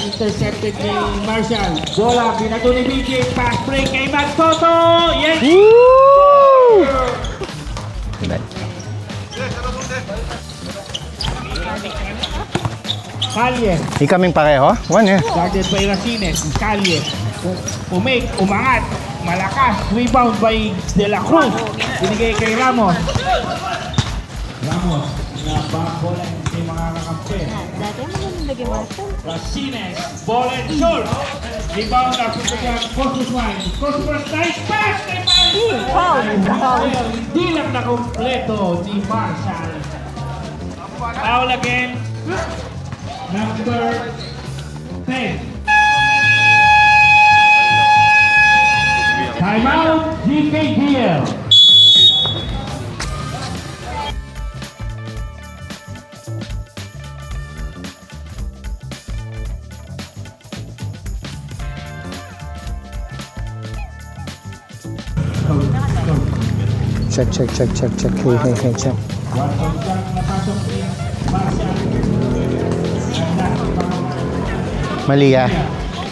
intercepted ni Marshall. Bola, binato ni BJ. Pass break kay Magtoto. Yes! Woo! Kalye. Ikaming pareho? One eh. Guarded by Racines. Kalye. Umangat. Malakas. Rebound by De La Cruz. Binigay kay Ramos. Ramos. Bola hindi makakakampi. Dati mo nang lagyan mo ito. Racines. Ball and short. Rebound na pinagyan. Cosmos Wine. Cosmos nice pass kay Marshall. Hindi lang nakompleto ni Marshall. Foul again. Number 10. Timeout, GKGL. Check. Hey, check. Mali ah.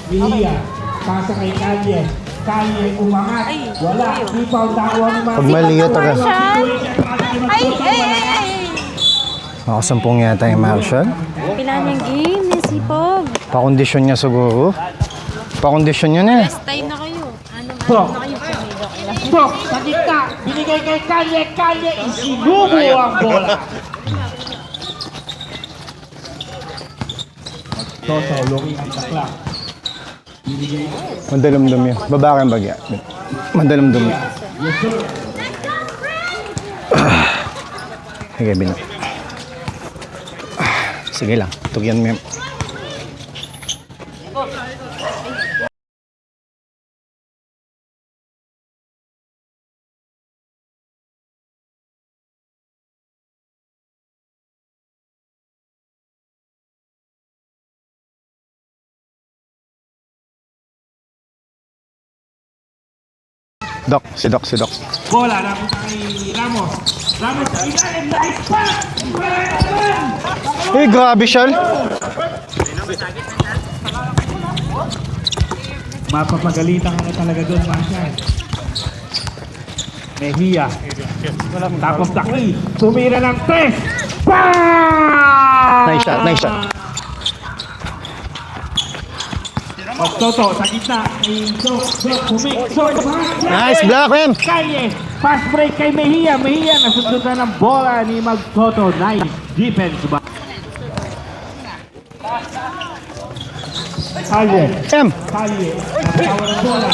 Mihia, pasa kay Kalye. Kalye umangat. Wala, rebound nakuha ni Marshall. Pag mali yun, taga. Ay! Makasampung yata yung Marshall. Pinanyang game, nasipog. Pakondisyon niya siguro. Pakondisyon niya na eh. Best time na kayo. Ano Stop. na kayo pumidok lang. Stop, sa gitna. Binigay kay Kalye. Kalye, isinubo ang bola. Toto, looking at the clock. Binigay. Mandalumdum yun. Baba kang bagya. Mandalumdum yun. Yes, sir. Sige, Bino. Sige lang. Tugyan mo yun. Doc, si Doc. Bola na kay Ramos. Ramos, ilalim, nice pass! Eh, grabe siya. Mapapagalitan ka na talaga doon, Marshall. Mejia. Tapos Taki. Tumira ng 3. Bang! Nice shot. Toto, sa gitna. Nice block, man. Kalye. Pass break kay Mejia. Mejia, nasundutan ng bola ni Magtoto. Nice defense ba? Kalye. M. Kalye. Natawa ng bola.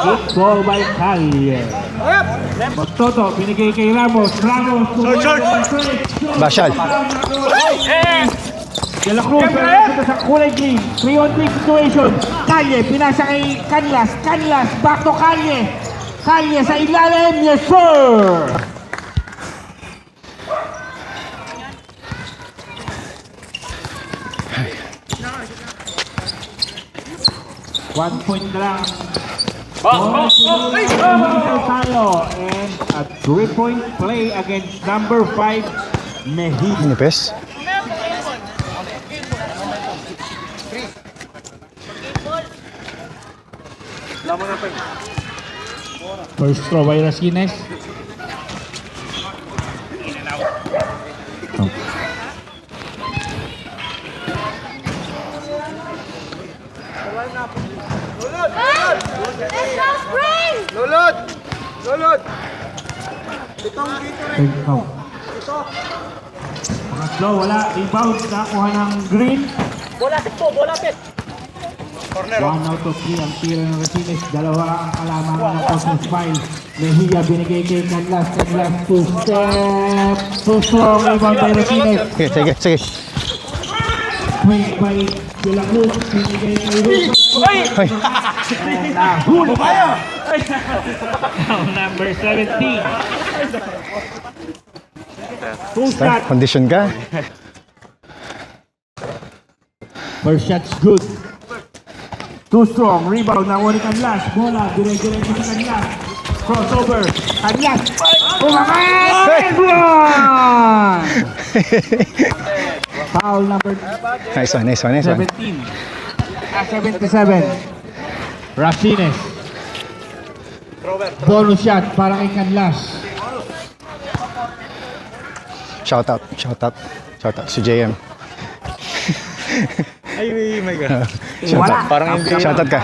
Good ball by Kalye. Magtoto, binigay kay Ramos. Ramos. Bashal. De La Cruz, pero sa kulay green. 3-on-3 situation. Kalye, pinasa kay Canlas. Canlas, back to Kalye. Kalye sa ilalim. Yes, sir! One point na lang. Talo and a 3-point play against number 5, Mejia. Nipes. First throw by Racines. Lulod! Third count. Pangatlo, wala. Rebound. Nakuha ng green. Bola pit! Corner. 1 out of 3 ang tira ng Racines. Dalawa ang kalaman ng Cosmos File. Mejia binigay kay Canlas. Canlas to step. To strong. Rebound by Racines. Sige. Point by De La Cruz. Binigay kay Rufus. Hoy. Huli tayo! Number 17. Full shot. Condition ka. First shot's good. Too strong. Rebound na ni Canlas. Bola. Dire-diretso sa Canlas. Crossover. Canlas. Umakan! Foul number Nice one, nice one, nice one. 17. 77. Racines. Bonus shot para kay Canlas. Shout out, shout out. Shout out si JM. Ay, my God. Wala. Parang hindi. Shout out ka.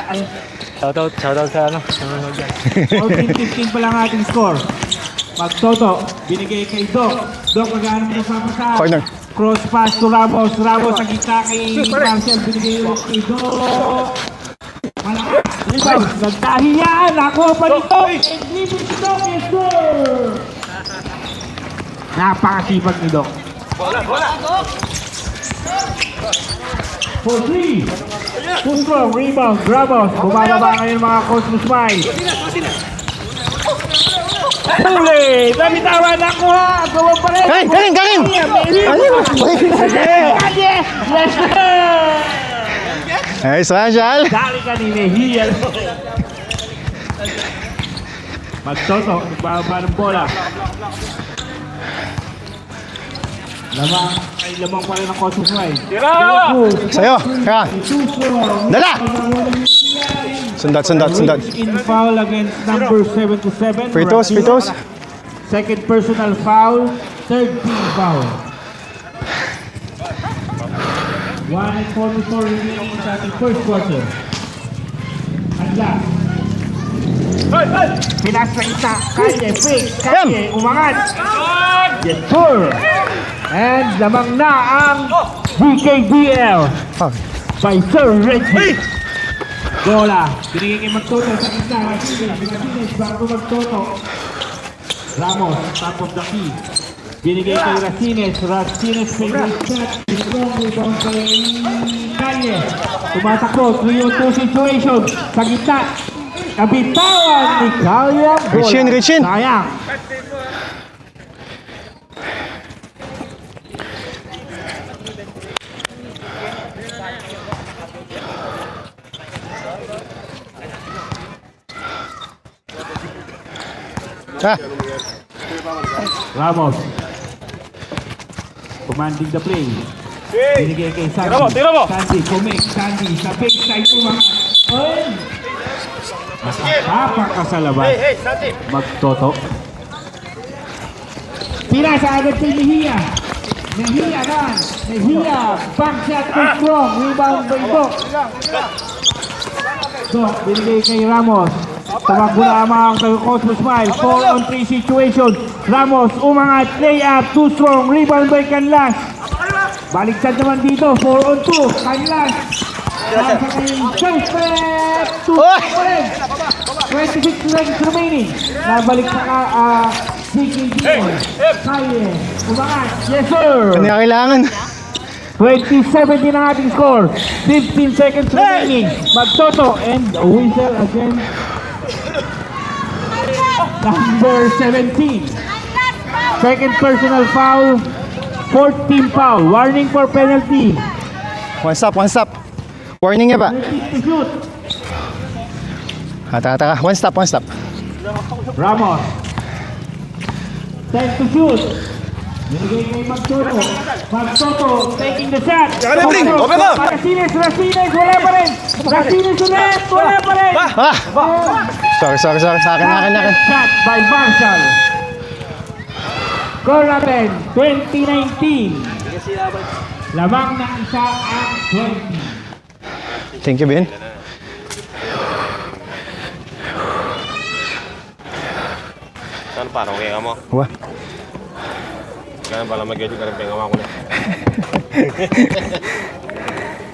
Shoutout sa ano. Nanonood yan. 14-15 pa lang ating score. Magtoto, binigay kay Doc. Doc, maghanap ng papasahan. Corner. Cross pass to Ramos. Ramos ang kita kay Marcel. Binigay ulit kay Doc. Malakas. Rebound. Nagkahiyaan. Nakuha pa ni Doc. Exhibit si Doc. Yes, sir. Napakasipag ni Doc. For 3. Pustrong, rebound, Ramos. Bumababa ngayon mga Cosmos Mine. Huli! Nabitawan nakuha! Gawa pa rin! Karin! Kanye! Yes, sir! Nice one, Shal. Dali ka ni Mejia. Magtoto, nagbaba ng bola. Lamang pa rin ang Cosmos Mine. Sa'yo. Kaya. Dala! Sundat. In foul against number 77. Free toss. Second personal foul. Third team foul. 1:44 remaining sa ating first quarter. At last. Pinasa isa. Kanye, umangat. Yes, sir. And lamang na ang BKBL Oh. by Sir Reggie. Bola. Binigay kay Magtoto sa gitna. Racines bago Magtoto. Ramos, top of the key. Binigay kay Racines. Racines favorite shot. Strong rebound kay Kanye. Tumatakbo. 3-on-2 situation. Sa gitna. Kabitawan ni Kanye. Bola. Richin. Sayang. Ah, Ramos. Commanding the play. Binigay kay Sandy. Tira mo! Sandy, kumik. Sandy, sa backside umangat. Ay! Nakatapak ka sa labas. Magtoto. Pinasa agad kay Mejia. Mejia. Back shot to strong. Rebound by Doc. Doc, binigay kay Ramos. Tumakbo lamang kay Cosmos Mile. 4-on-3 situation. Ramos, umangat. Layup, too strong. Rebound by Canlas. Baliktad naman dito. 4-on-2. Canlas. Nasa kay Joseph. 2 pa rin. 26 seconds remaining. Nabalik sa CKD. Kanye. Umangat. Yes, sir. hindi na kailangan. 27 din ang ating score. 15 seconds remaining. Magtoto and whistle again. Number 17. Second personal foul. Fourth team foul. Warning for penalty. One stop. Warning niya pa. 30 to shoot. Taka. One stop. Ramos. 10 to shoot. Binigay kay Magtoto. Magtoto taking the shot. Open up! Racines, wala pa rin. Racines ulit, wala pa rin. Ah! Sorry. Sa akin. Shot by Marshall. Score natin, 2019. Lamang na isa ang 20. Thank you, Ben. Saan parang kaya mo? Wah. Ganun pala mag-edit ka rin pingawa ko na.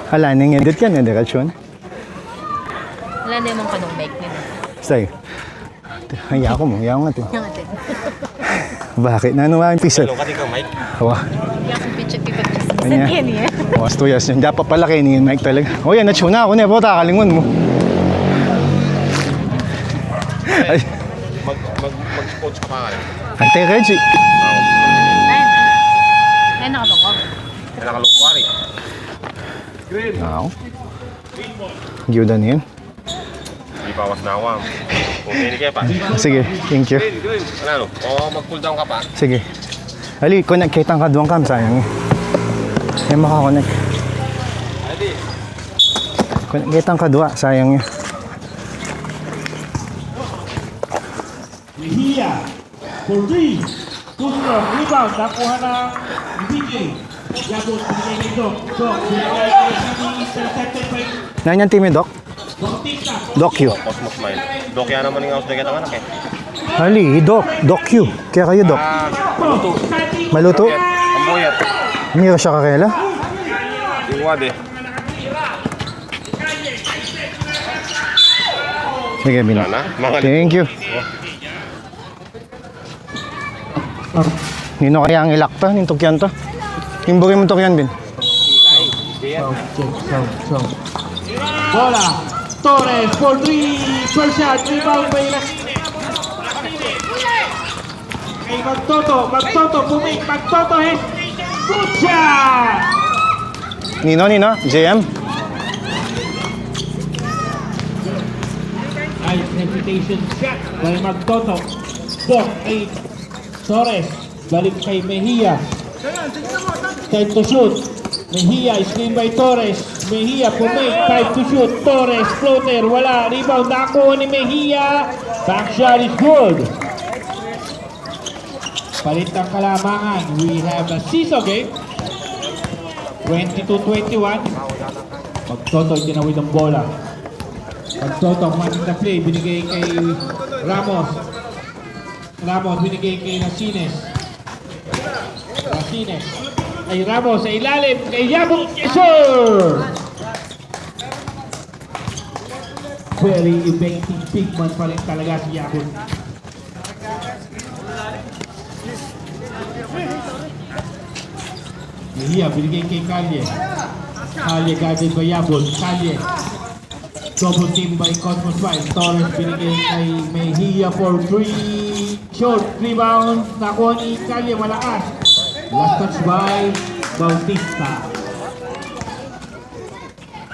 Hala, nang edit ka na direksyon. Wala na yung kanong mic nila. Say. Haya ko mo, nga to. Yung atin. Bakit? Nano ang piso? Hello, kati kang mic. Wah. Yung picture pipat kasi. Kanya. Saan yan eh? Was 2 years. Dapat pala kayo ni Mike talaga. O yan, natuna ako na. Puta, kalingon mo. Ay, Mag-coach ka pa ka rin. Ante Reggie. Ay, nakalungkog. Kaya nakalungkwari. Ako. Giyuda na yun. Hindi pa awas na awam. Kung hindi kayo pa. Sige, thank you. Ano? O mag-cool down ka pa. Sige. Ali, connect kitang kaduang kam, sayang. Ay, makakonect. Kitang kadwa, sayang yun. Mejia for 3. Two-strong rebound. Nakuha ng BJ. Yabot, binigay ni Doc. Doc, binigay kay Simi. Intercepted by Yan yung team ni Doc? Bautista. Doc Q. Cosmos Smile. Dok yan naman yung house na kita anak eh. Hali, Doc. Doc Q. Kaya kayo, Doc. Maluto. Maluto? Ang buyat. Mira siya kakela? Yung wad eh. Sige, Bino. Wala na. Mga Thank you. Nino kaya ang ilak to? Yung tukyan to? Timbugin mo tukyan, Bin. Bola. Torres for 3. First shot. Rebound by Kay Magtoto. Magtoto. Bumik. Magtoto. Good shot. Nino, JM? Nice hesitation shot by Magtoto. Doc kay Torres. Balik kay Mejia. Time to shoot. Mejia, screen by Torres. Mejia, pumake. Time to shoot. Torres, floater. Wala. Rebound. Nakuha ni Mejia. Back shot is good. Palit ng kalamangan. We have a seesaw game. 22-21. Magtoto, tinawid ang bola. Magtoto, kumating na play. Binigay kay Ramos. Ramos, binigay kay Racines. Racines. Ay Ramos sa ilalim. Kay Yabong. Yes, sir! Very effective big man pa rin talaga si Yabong. Mejia, binigay kay Kalye. Kalye, guarded by Yabong. Kalye. Double team by Cosmos Wild. Torres binigay kay Mejia for 3. Short rebound. Nakuha ni Kalye, malakas. Last touch by Bautista.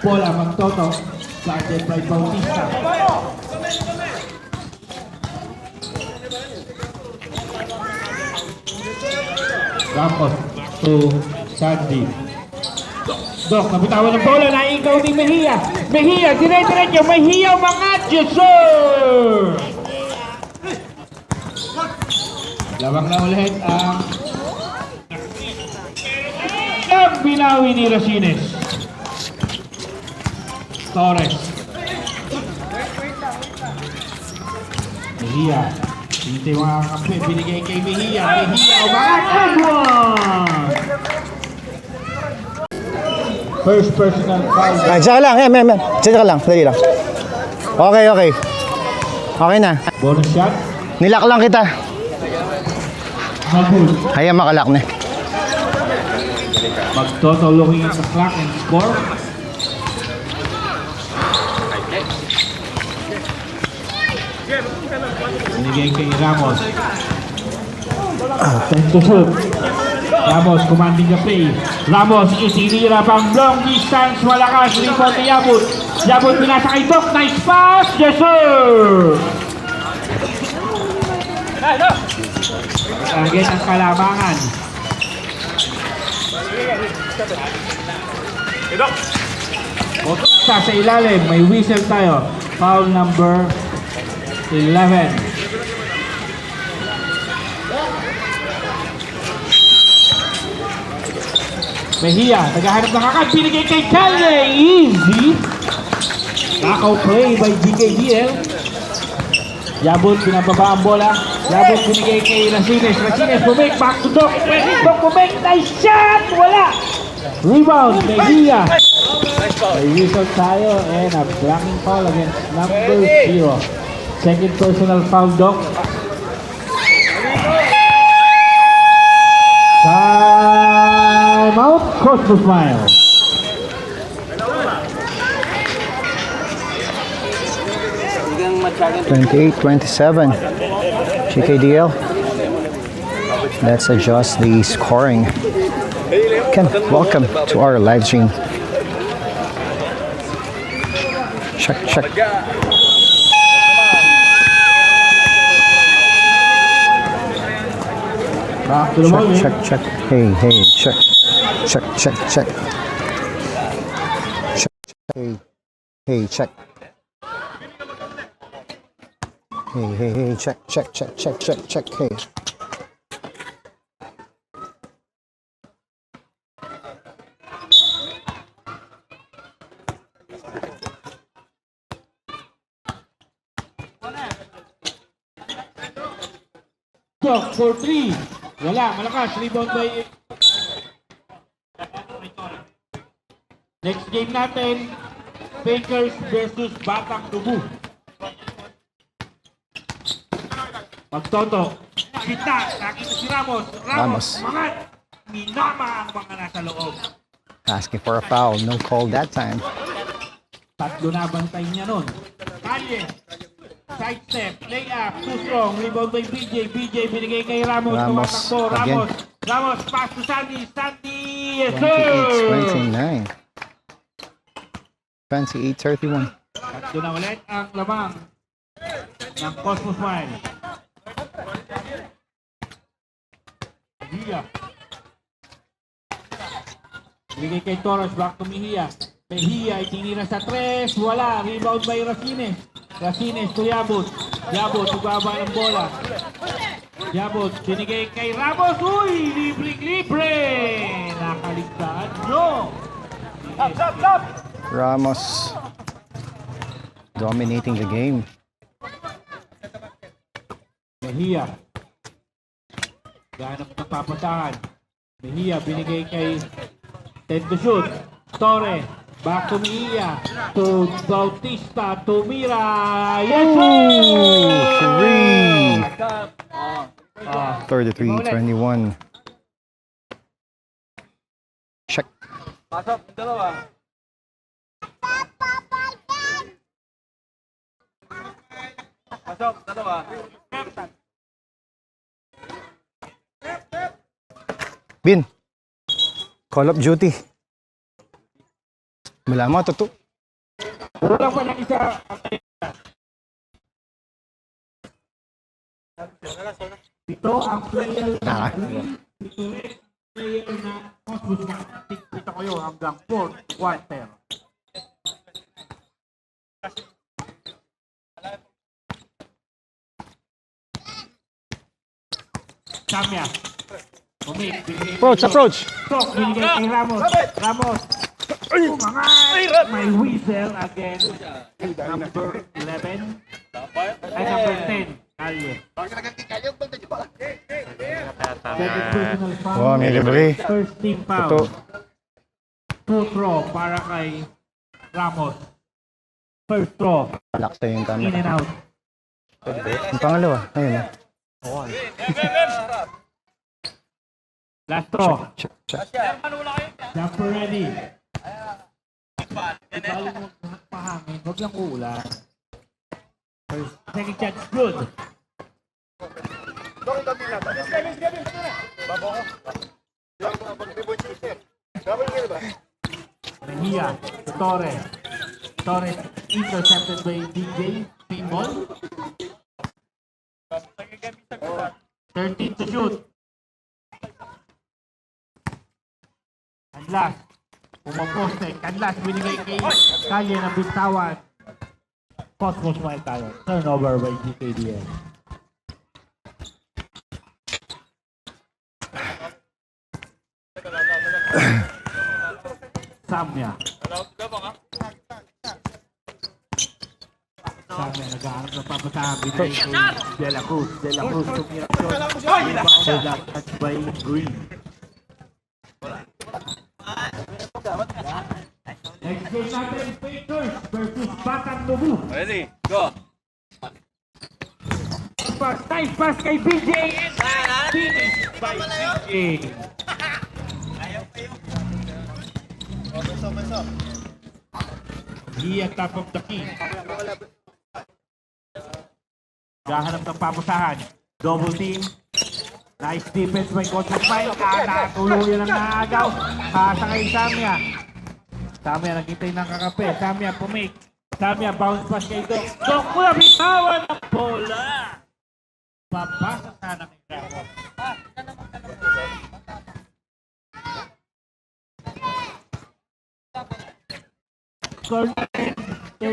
Bola, Magtoto. Guarded by Bautista. Ramos to Sandy. Doc, nabitawan ng bola, naigaw ni Mejia. Mejia, dire-diretso, Mejia umangat, yes sir! Lawang na ulit ang binawi ni Racines. Torres. Mejia. Hindi mga kampi, binigay kay Mejia. Mejia umangat, and one! First personal foul. Ah, tsaka lang, tsaka lang, dali lang. Okay. Okay na. Bonus shot. Nilak lang kita. Magul. Kaya makalak na. Magtoto looking at the clock and score. Binigay kay Ramos. Time to shoot. Ramos commanding the play. Ramos itinira pang long distance. Malakas. Rebound ni Yabut. Yabut pinasa kay Doc. Nice pass. Yes sir! Target ang kalamangan. Bautista sa ilalim. May whistle tayo. Foul number 11. Mejia, naghahanap ng kakad, binigay kay Calde, easy. Knockout play by GKDL. Yabot, pinababa ang bola. Yabot, binigay kay Racines. Racines, bumake, back to Doc. Doc, bumake, nice shot, wala. Rebound, Mejia. May whistle tayo and a blocking foul against number 0. Second personal foul, Doc. Time out, Cosmos Smile. $28-27 GKDL. Let's adjust the scoring. Ken, welcome to our live stream. Check. Back to the moment. Check. Hey, check. Check, check, check. Check, hey. Hey, check. Hey, check, check, check, check, check, check, hey. Talk for 3. Wala, malakas. Rebound by... Next game natin, Bakers versus Batang Dubu. Pagtoto. Kita, nakita si Ramos. Ramos. Mangat. Minama ang mga nasa loob. Asking for a foul. No call that time. Tatlo na bantay niya nun. Kalye. Side step. Layup. Too strong. Rebound by BJ. BJ binigay kay Ramos. Ramos, Tumatakbo. again. Ramos. Ramos. Pass to Sandy. Sandy. Yes, sir. 28-29. 28-31. Tatlo na ulit ang lamang ng Cosmos Mile. Mejia. Bigay kay Torres, back to Mejia. Mejia itinira sa 3, wala. Rebound by Racines. Racines to Yabot. Yabot, ibaba ng bola. Yabot, binigay kay Ramos. Uy, libre. Nakaligtaan nyo. Ramos dominating the game. Mejia. Ganap na papasahan. Mejia binigay kay Ted to shoot. Torre. Back to Mejia. To Bautista. To Mira. Yes, sir! 33-21. Check. Pasok, dalawa. Pasok, dalawa. Bin. Call of Duty. Wala mo, totoo. Wala pa lang isa. Ito ang player na player na Cosmos na ito ko yun hanggang 4th quarter. Samya. Approach. Tok, binigay kay Ramos. Ramos. Umangat. May whistle again. Number 11. Ay, number 10. Kalye. Second personal foul. Wow, may libre. First team Totoo. foul. Two throw para kay Ramos. First throw. Laksa yung In camera. and out. Yung pangalawa. Ayun. Last throw. Check, check. Jumper ready. Ibalik mo pahangin. Huwag lang uulan. First, second chance, good. Mejia, Torres. Torres intercepted by DJ. Pinball. 13 to shoot. Kanlas. Pumaposte. Kanlas binigay kay Kalye na bitawan. Cosmos Mile tayo. Turnover by GKDS. Samya. Samya nag-aaral ng papasahan. Binigay kay De La Cruz. De La Cruz tumira ko. Rebound touch by Green. Next game natin, Bakers versus Batang Dubu. Ready, go. Nice pass kay BJ. Finish by BJ. He at top of the key. Gahanap ng papusahan. Double team. Nice defense by Coach Mike. Tuluyan ang naagaw. Pasa kay Samya. Samya nagkintay ng kakape. Samya pumik. Samya bounce pass kay Doc. Doc mula bitawan ang bola. Papasa sana kay Ramos. Score 36-31.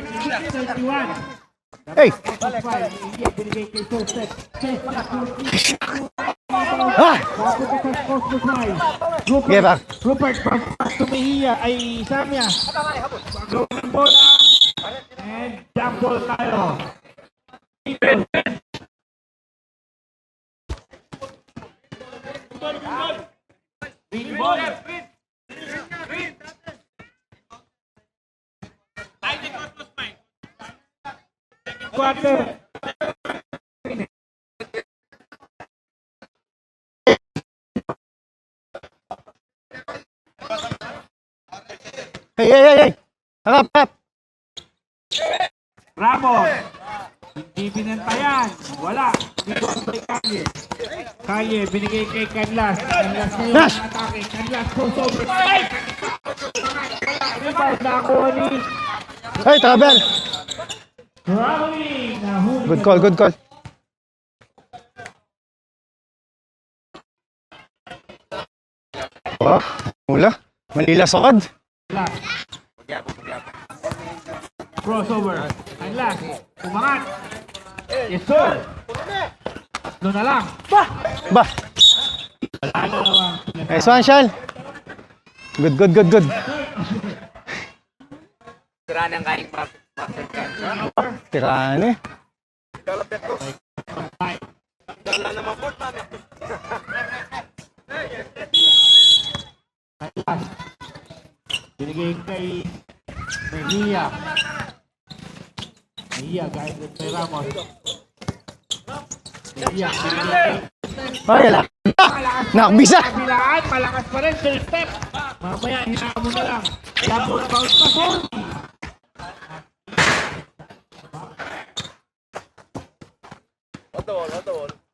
Hey! Hindi, binigay kay Joseph. Ah! Papunta sa Cosmos Mile. Sige ba? Rupert, tumihiya ay Samia. Pagawin bola. And jump ball tayo. Green ball. Quarter. Hey! Harap! Ramos. Hindi binantayan. Wala. Dito kay Kanye. Kanye, binigay kay Canlas. Canlas ngayon Nash! ang atake. Canlas, crossover. Ay! Rebound na ako ni Hey, travel! Crowley. Nahuli. Good call. Oh, mula. Manila sokad. Canlas. Crossover. Canlas. Umangat. Yes, sir. Doon na lang. Ba! Wala na naman. Nice one, Shal. Good. Tiraan eh. Binigay kay Mejia. Mejia, guys, kay Ramos. Mejia, binigay Ay, ala. Nakbisa! kabilaan, malakas pa rin, third step. Mamaya, hinaan mo na lang. Double bounce pa, sir.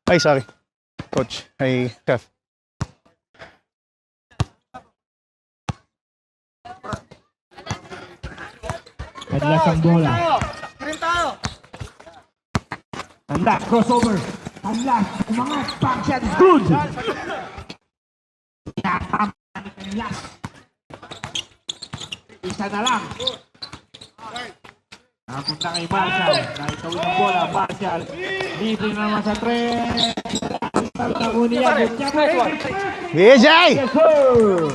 Ay, sorry. Coach. Ay, chef. Adlas ang bola. Handa, crossover. Adlas, umangat, back shot is good. Tinatama ni Adlas. Isa na lang. Napunta kay Marshall. Nakitawin ang bola, Marshall. Libre na naman sa tres. Nakunin yan. BJ! Yes, sir!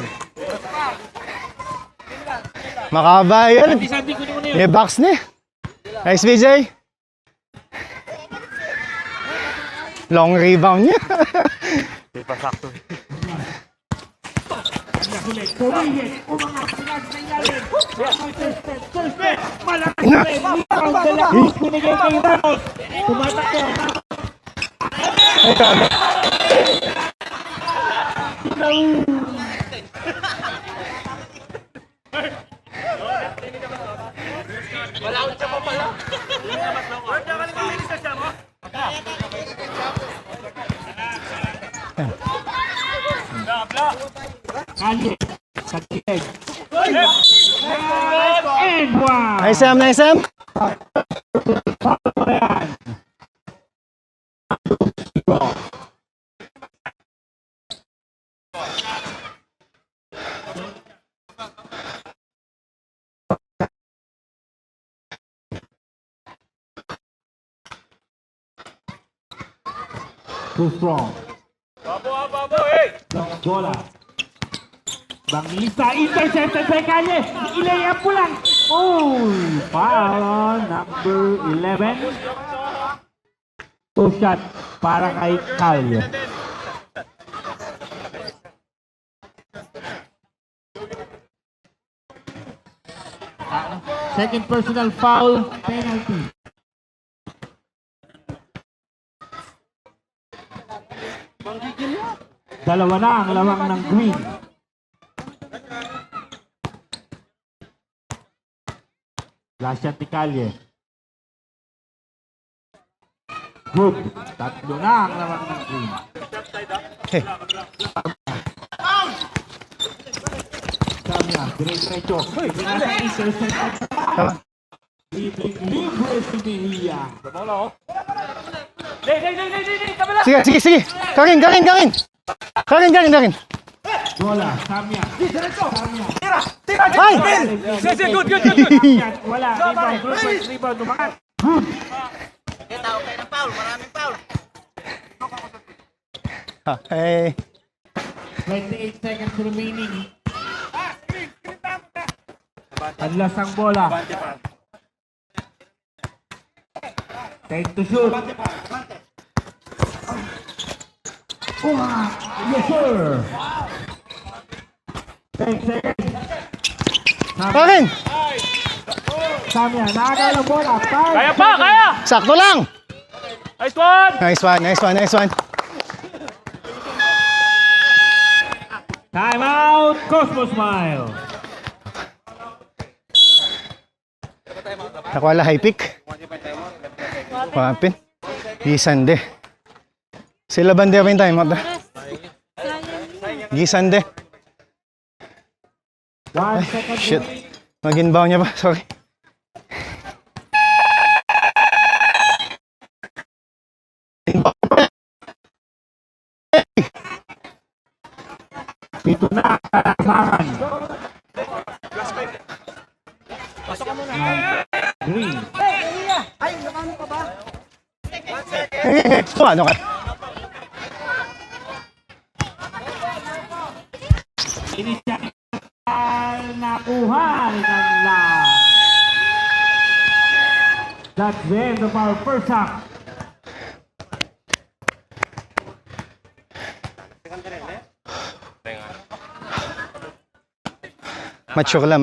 Makaba yan. Isang ko naman yun. May box ni. Nice, BJ. Long rebound niya. Tumigil, umangat, pinag na ilalim. First step, malakas pa rin. Rebound de la Cruz, binigay kay Ramos. Tumatakbo. Kanye, sa kilig. And one. Nice, Sam. Too strong. Bola. Bangista, intercepted by Kanye. Ilayap mo lang. Oh, foul on number 11. Two shot para kay Kanye. Second personal foul, penalty. Dalawa na ang lawang ng green. Last shot ni Calye. Good. Tatlo na ang lawang ng green. Hey. Samia, diretso. Tama. Libre si Mejia. Sige. Karin. Bola, Samya. Samya. Ay! Sige, good. Samya, wala. Rebound, Rupert, rebound, umangat. Good. Okay. 28 seconds remaining. Unless ang bola. Take to shoot. Yes, sir. 10 seconds. Akin! Samya, nakakala ang bola. Kaya pa, kaya! Sakto lang! Nice one! Nice one. Time out, Cosmo Smile. Nakuha high pick. Wapin. Gisande. Sila bande pa yung time out. Gisande. 1 second Shit. remaining. Mag-inbound niya pa. Sorry. Ito na, kalamangan. Green. Ano ka? Inisyal nakuha ni Kanlas. That's the end of our first half. Mature lang.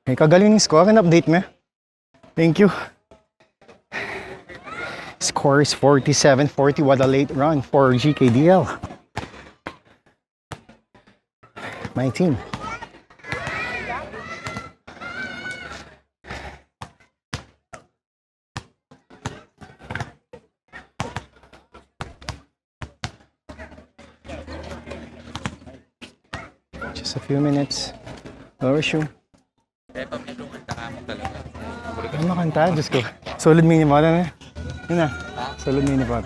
May kagaling ng score. An update mo. Thank you. Score is 47-40. What a late run for GKDL. My team. Just a few minutes. Lower shoe. Ano kanta? Diyos ko. Solid mini pot na. Yun na. Solid mini pot.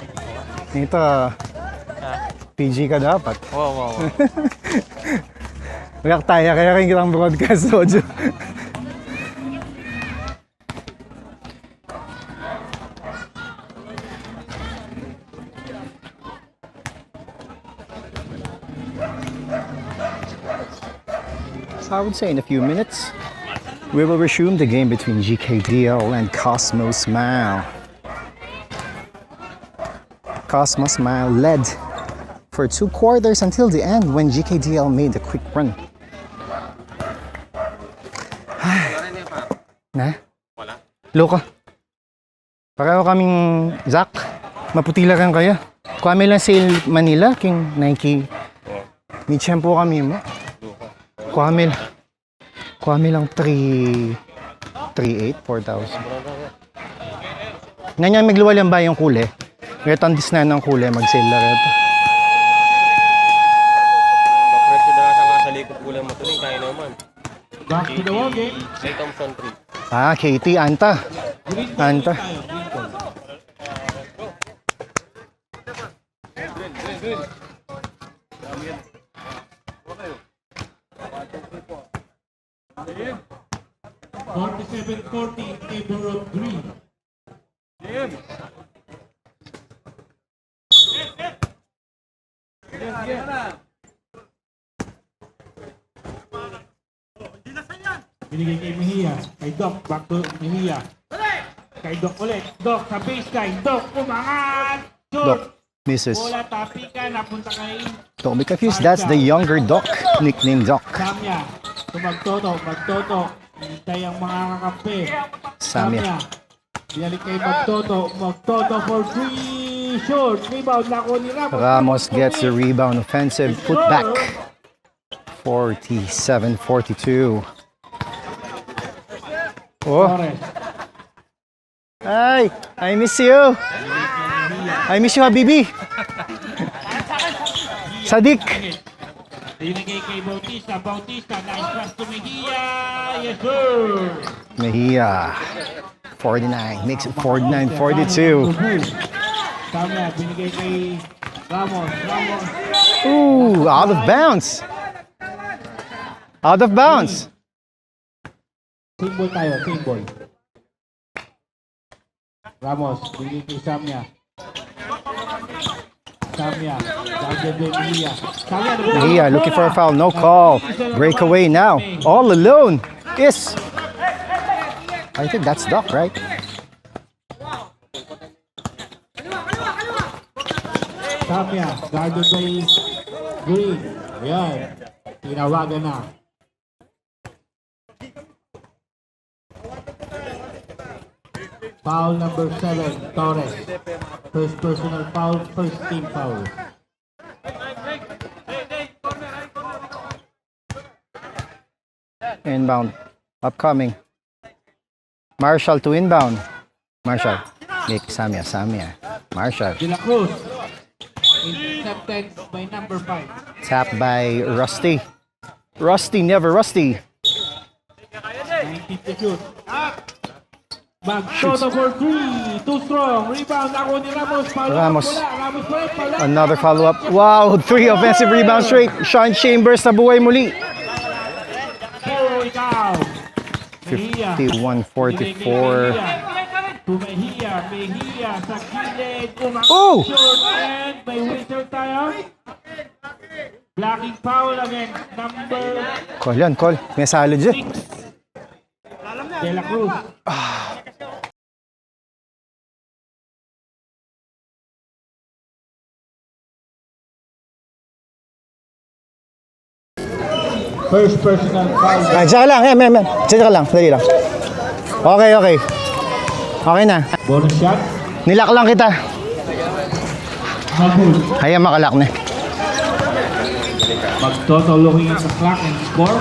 Ito, PG ka dapat. Wow. React tayo, kaya rin kitang broadcast audio. So I would say in a few minutes, we will resume the game between GKDL and Cosmo Smile. Cosmo Smile led for 2 quarters until the end when GKDL made a quick run. Na? Wala. Loko. Pareho kaming Zach. Maputila kan kaya. Kami lang sa Manila, king Nike. May tiyempo kami mo. Kami lang 3,800, 4,000. Nanyan magluwalang ba yung kule? Retandis na ng kule, mag-sale na rin. Kapresyo na sa nga sa likod kulang mo tuloy, kaya naman. Back to the wall game. May Thompson 3. Ah, Katie, Anta. Anta. Game. 47-40 in favor of Green. Binigay kay Mejia. Kay Doc. Back to Mejia. Kay Doc ulit. Doc sa baseline. Doc umangat. Shoot. Doc, misses. Bola tapi ka. Napunta kay Don't be confused, that's the younger Doc, nicknamed Doc. Samya. Magtoto. Hintay ang mga kakampi. Samya. Binalik kay Magtoto for free. Short. Rebound na ko ni Ramos. Ramos gets the rebound, offensive putback. 47-42. Oh, Torres. hi! I miss you! I miss you, Habibi! Sadik! Binigay kay Bautista. Nice pass to Mejia. Yes, sir. Mejia. 49. Makes it 49-42. Samya, binigay kay Ramos. Ramos. Ooh, out of bounds. Out of bounds. Symbol tayo, symbol. Ramos, binigay kay Samya. Samya, Daniel Mejia. Samya, Mejia looking for a foul. No call. Breakaway now. All alone. Yes. I think that's Doc, right? Samya, guarded by Green. Ayan, tinawagan na. Foul number 7, Torres. First personal foul, first team foul. Inbound. Upcoming. Marshall to inbound. Marshall. Nick, Samya. Marshall. De La Cruz. Intercepted by number 5. Tapped by Rusty. Rusty, never Rusty. 19 to shoot. Magtoto for 3. Too strong. Rebound ako ni Ramos. Foul Ramos. wala. Ramos pa rin. Foul out. Another follow-up. Wow, 3 offensive rebounds straight. Sean Chambers na buhay muli. Oh, ikaw. Mejia. 51-44. To Mejia. Mejia sa gilid. Oh! Short and may whistle tayo. Blocking foul against number Call yan, call. May salo dyan. 6. De La Cruz. First personal foul. Ah, tsaka lang, tsaka lang, dali lang. Okay. Okay na. Bonus shot. Nilak lang kita. Mahul. Hayaan makalak na. Magtoto looking at the clock and score.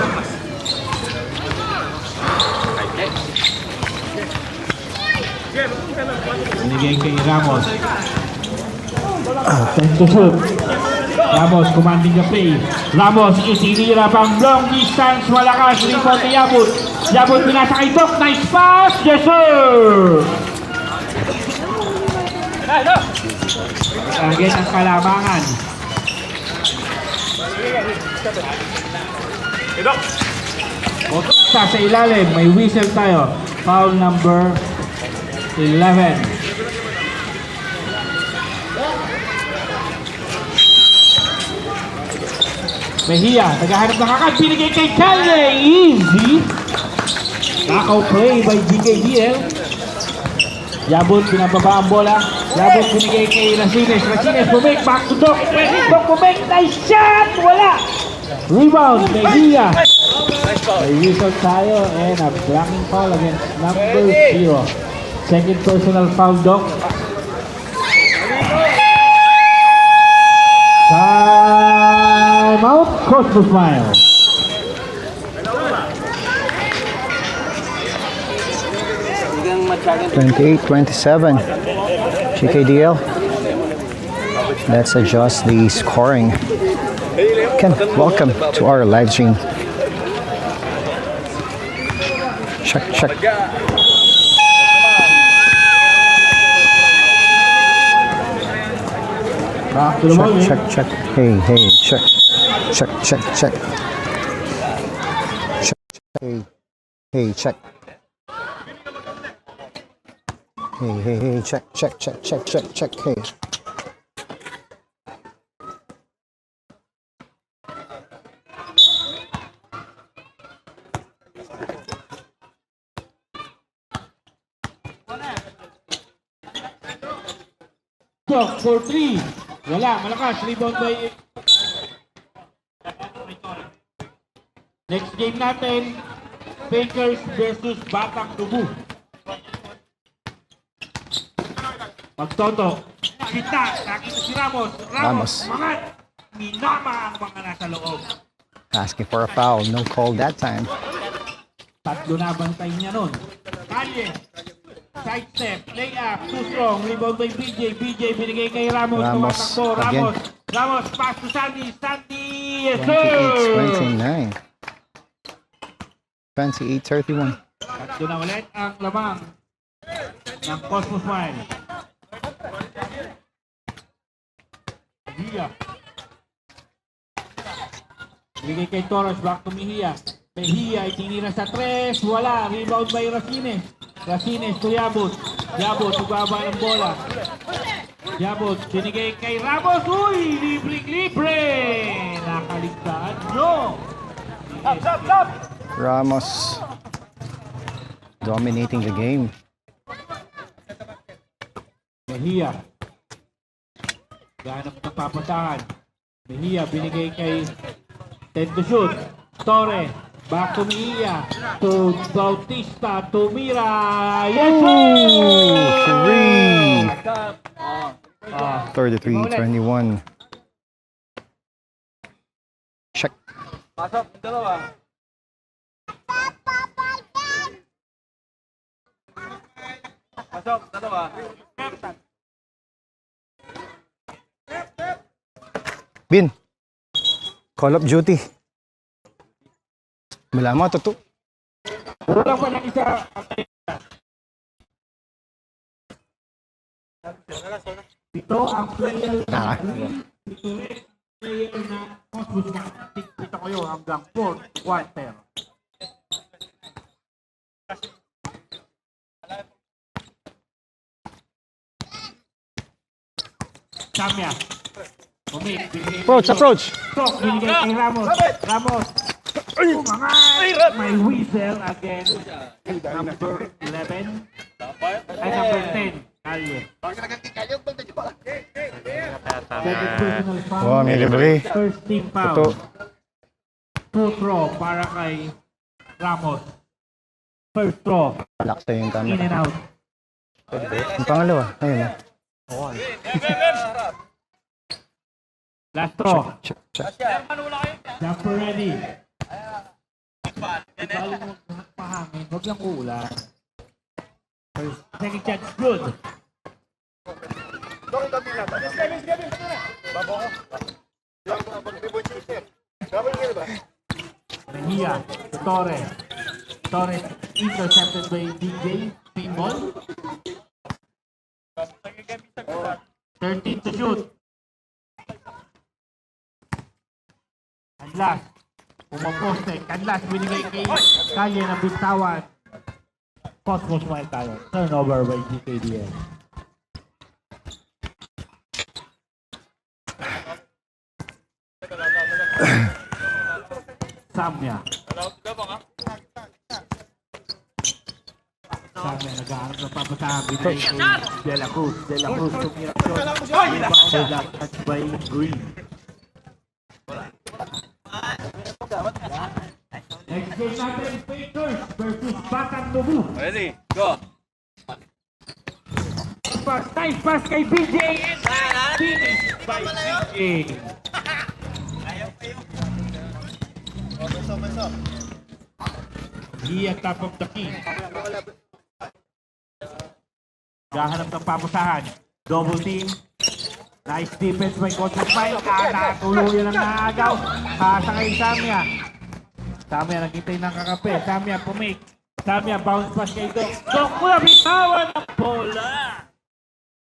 Binigay kay Ramos. Time to shoot. Ramos commanding the play. Ramos itinira pang long distance. Malakas. Rebound ni Yabut. Yabut pinasa kay Doc. Nice pass. Yes sir. Target ang kalamangan. Sa ilalim, may whistle tayo. Foul number 11. Mejia, naghahanap ng kakad. Pinigay kay Calde. Easy. Knockout play by GKDL. Yabut, pinababa ang bola. Yabut, binigay kay Racines. Racines, bumake. Back to Doc. Doc, bumake. Nice shot. Wala. Rebound, Mejia. May whistle tayo and a blocking foul against number 0. Second personal foul, Doc. Time out, Coach Busmayo. 28-27. GKDL. Let's adjust the scoring. Ken, welcome to our live stream. Check. Back to the ball, Check. Hey, check. Check. Hey, check. Hey, check. Hey. Doc for 3. Wala, malakas. Rebound by... Next game natin, Bakers versus Batang Dubu. Magtoto. Kita, nakita si Ramos. Ramos. Mangat. Minama ang mga nasa loob. Asking for a foul. No call that time. Tatlo na bantay niya nun. Kalye. Side step. Layup. Too strong. Rebound by BJ. BJ binigay kay Ramos. Ramos, Tumatakbo. again. Ramos. Pass to Sandy. Sandy. Yes, sir. 28-29. 28-31. Tatlo na ulit ang lamang. ng Cosmos Smile. Mejia. Bigay kay Torres, back to Mejia. Mejia itinira sa 3, wala. Rebound by Racines. Racines to Yabot. Yabot, ibaba ng bola. Yabot, binigay kay Ramos. Uy, libre-libre. Nakaligtaan nyo. Ramos dominating the game. Mejia. Ganap na papasahan. Mejia binigay kay Ted to shoot. Torre. Back to Mejia. To Bautista. To Mira. Yes, sir! 33-21. Check. Pasok, yung dalawa. Pasok, dalawa. Bin. Call of Duty. Wala mo, totoo. Wala pa lang isa. Ito ang player na player na Cosmos na ito ko yun hanggang 4th quarter. Samya. Approach. Tok, binigay kay Ramos. Ramos. Umangat. May whistle again. Number 11. Ay, number 10. Kalye. Second personal foul. Wow, may libre. First team Totoo. foul. Two throw para kay Ramos. First throw. Laksa yung In camera. and out. Yung pangalawa. Ayun. Last throw. Check. Jumper ready. Ibalo mo pahangin. Huwag lang uulan. First, second chance, good. Mejia, Torres. Torres intercepted by DJ. Pinball. 13 to shoot. Kanlas. Pumaposte. Kanlas binigay kay Kalye na bitawan. Cosmos Smile tayo. Turnover by GKDS. Samya. Samya nag-aarap ng papasahan. Binigay kay De La Cruz. De La Cruz tumira ko. Rebound touch by Green. Next game natin, Pacers versus Batang Lubu. Ready, go. Nice pass kay BJ. Finish by BJ. He at top of the key. Gahanap ng papusahan. Double team. Nice defense by Coach Smile. Tuluyan ang naagaw. Pasa kay Samya. Samya naghintay ng kakape. Samya pumik. Samya bounce pass kay Doc. Doc mula bitawan ang bola.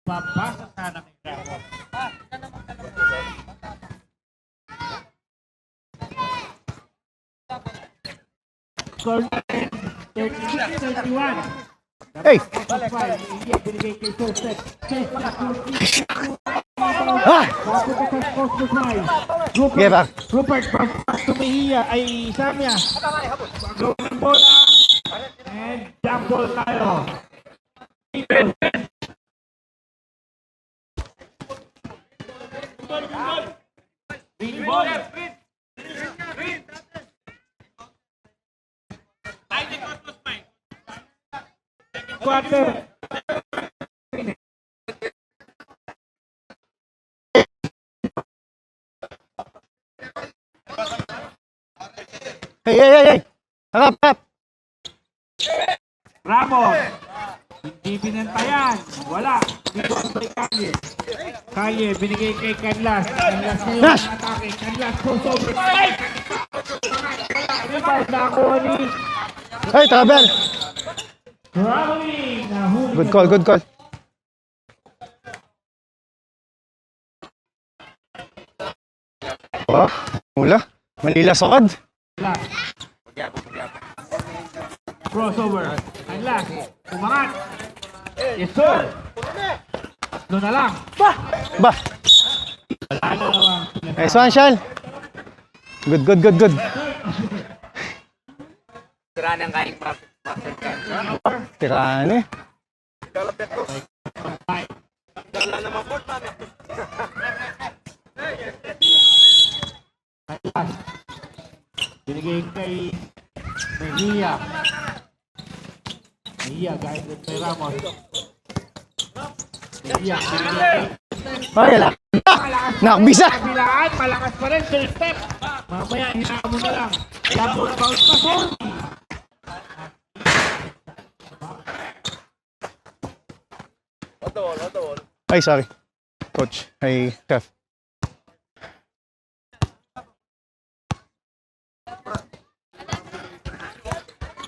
Papasa sana kay Ramos. Score 36-31. Hey! Hindi binigay kay Joseph. Ah! Rupert, Give up. Rupert, pass to Mejia ay Samya. Pagawin bola. And jump ball tayo. Green ball. Quarter. Hey! Harap! Ramos. Hindi binantayan. Wala. Dito kay Kalye. Kalye, binigay kay Canlas. Canlas ngayon Nash! ang atake. Canlas goes over. Ay! Rebound na ako ni Hey, travel! Traveling. Nahuli. Good call, good call. Oh, mula. Manila sokad. Last. Crossover. Ang last. Umangat. Yes, sir. Doon na lang. Ba, Wala na naman. nice one, Shal. Good, good, good, good. Tiraan eh. Binigay kay Mejia. Mejia, guys, kay Ramos. Mejia, binigay Ay, ala. Nakbisa. kabilaan, malakas pa rin, third step. Mamaya, hinaan mo na lang. Double bounce pa, sir. Ay, sorry. Coach. Ay, chef.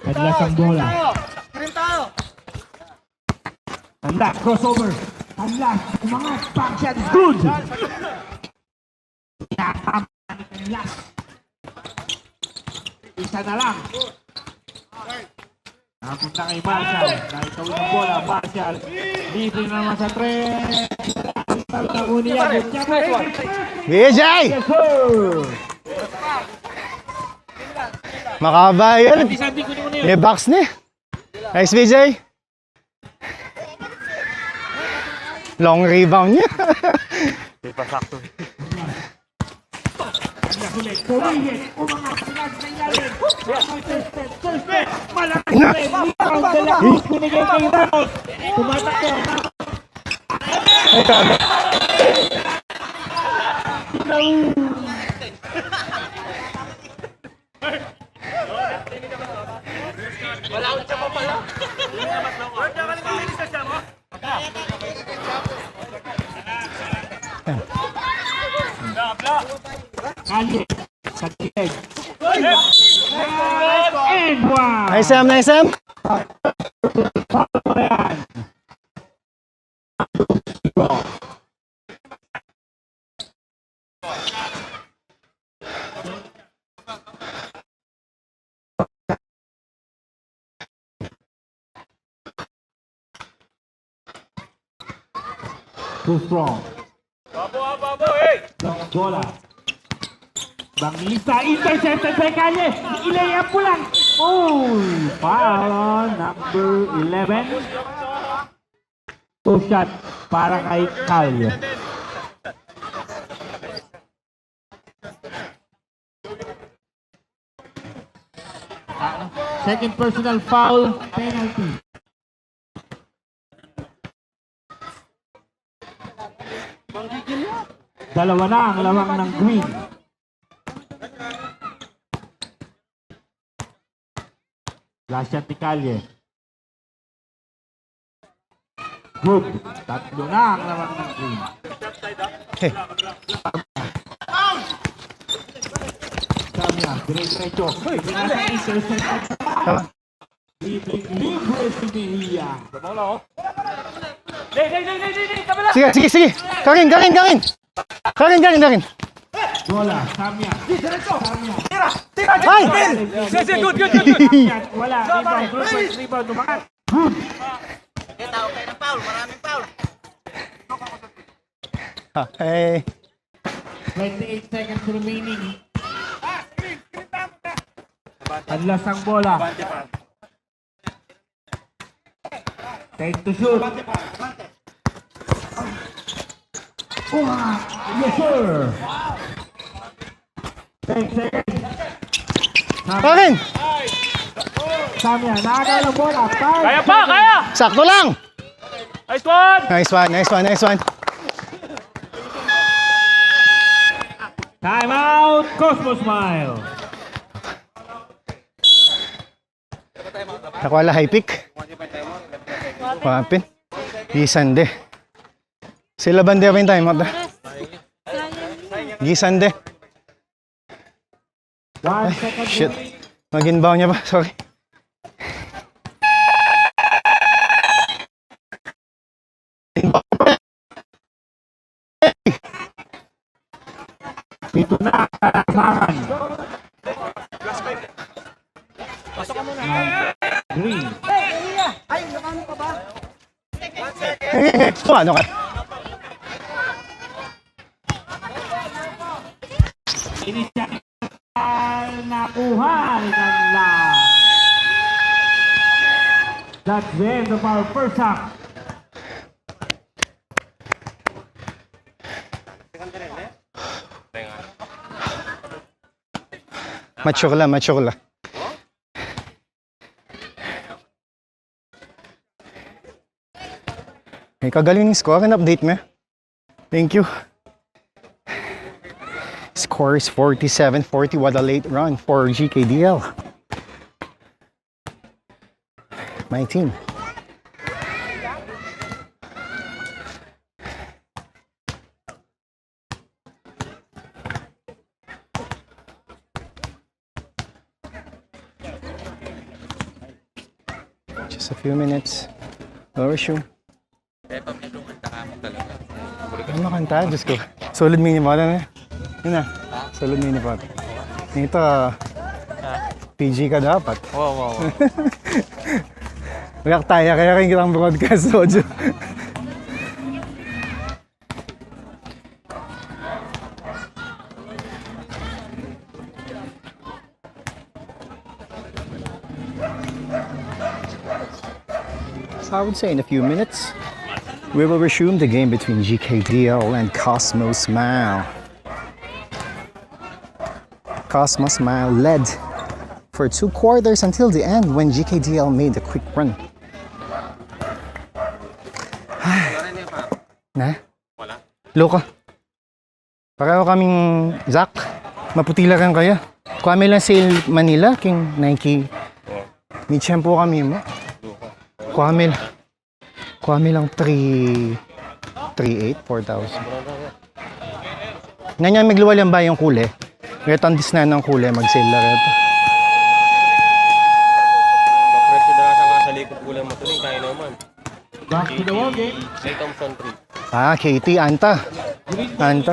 Adlas ang bola. Handa, crossover. Adlas, umangat, back shot is good. Tinatama ni Adlas. Isa na lang. Napunta kay Marshall. Nakitawin ang bola, Marshall. Libre na naman sa tres. Nakunin yan. BJ! Yes, sir! Makaba yan. Isang ko muna yun. May box ni. Nice, BJ. Long rebound niya. Ulit, tumigil, umangat, pinag na ilalim. First step, malakas pa rin. Rebound de la Cruz, binigay kay Ramos. Tumatakbo. Kali, sa kilig. And one. Nice, Sam. Nice, Sam. Too strong. Bola. Bangista, intercepted by Calle. Ilayap mo lang. Oh, foul on number 11. Two shot para kay Calle. Second personal foul, penalty. Dalawa na ang lawang ng green. Last shot ni Calle. Good. Tatlo na ang lawang ng green. Hey. Samya, diretso. Intercept. Tama. Libre si Mejia. Sige, sige, sige. Karin, Karin, Karin. Karin, Karin, Karin. Bola, Samya. Samya. Ay! Good. Samya, wala. Rebound, umangat. Good. Hey. 28 seconds remaining. Adlas ang bola. Take to shoot. Yes, sir. 10 seconds. Karin! Samya, nakakala ang bola. Kaya pa, kaya! Sakto lang! Nice one! Nice one, nice one, nice one. Time out, Cosmo Smile. Nakuha high pick. Wapin. Gisande. Sila bande pa yung time out. Gisande. 1 second Shit. remaining. Mag-inbound niya pa. Sorry. Ito na, kalangan. Green. Ano ka? Inisyal nakuha ni Canlas. That's the end of our first half. Mature lang, mature lang. May kagaling ng score and update me. Thank you. Score is 47-40. What a late run for GKDL. My team. Just a few minutes. I'll resume. Ano makanta? Diyos ko. Solid mini pot na. Yun na. Solid mini pot. Ito, PG ka dapat. Wow. React tayo, kaya rin kitang broadcast audio. So I would say in a few minutes, we will resume the game between GKDL and Cosmos Smile. Cosmos Smile led for 2 quarters until the end when GKDL made a quick run. Na? Wala. Loko. Pareho kaming Zach. Maputila kan kaya. Kami lang sa Manila, king Nike. May tiyempo kami mo. Kami lang 3,800, 4,000. Nanyan magluwalang ba yung kule? Retandis na ng kule, mag-sale na rin. Kapresyo na sa likod kulang mo tuloy, kaya naman. Back to the wall game. May Thompson 3. Ah, Katie, Anta. Anta.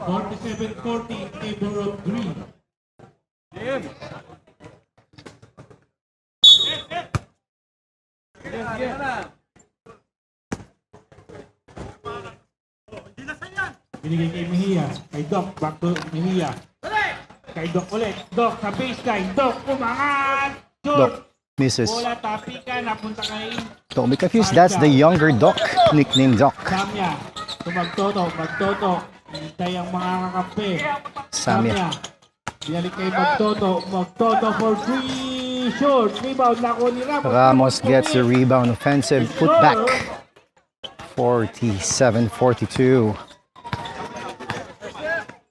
$47.40 in favor of green. Binigay kay Mejia. Kay Doc, back to Mejia. Kay Doc ulit. Doc sa baseline. Doc, umangat! Shoot! Doc, misses. Bola, tapi ka, napunta kay Don't be confused, that's the younger Doc, nicknamed Doc. Samya. So magtoto. Hintay ang mga kakampi. Samya. Binalik kay Magtoto for free. Short. Rebound na ako ni Ramos. Ramos gets the rebound, offensive putback. 47-42.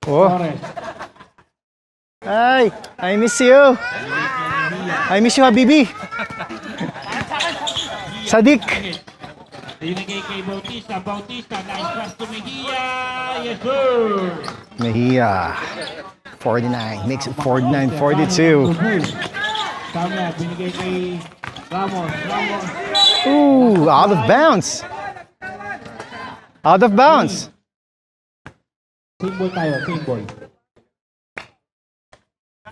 Oh, Torres. hi! I miss you! I miss you, Habibi! Sadik! Binigay kay Bautista. Nice pass to Mejia. Yes, sir. Mejia. 49. Makes it 49-42. Samya. Binigay kay Ramos. Ooh, out of bounds. Out of bounds. Symbol tayo.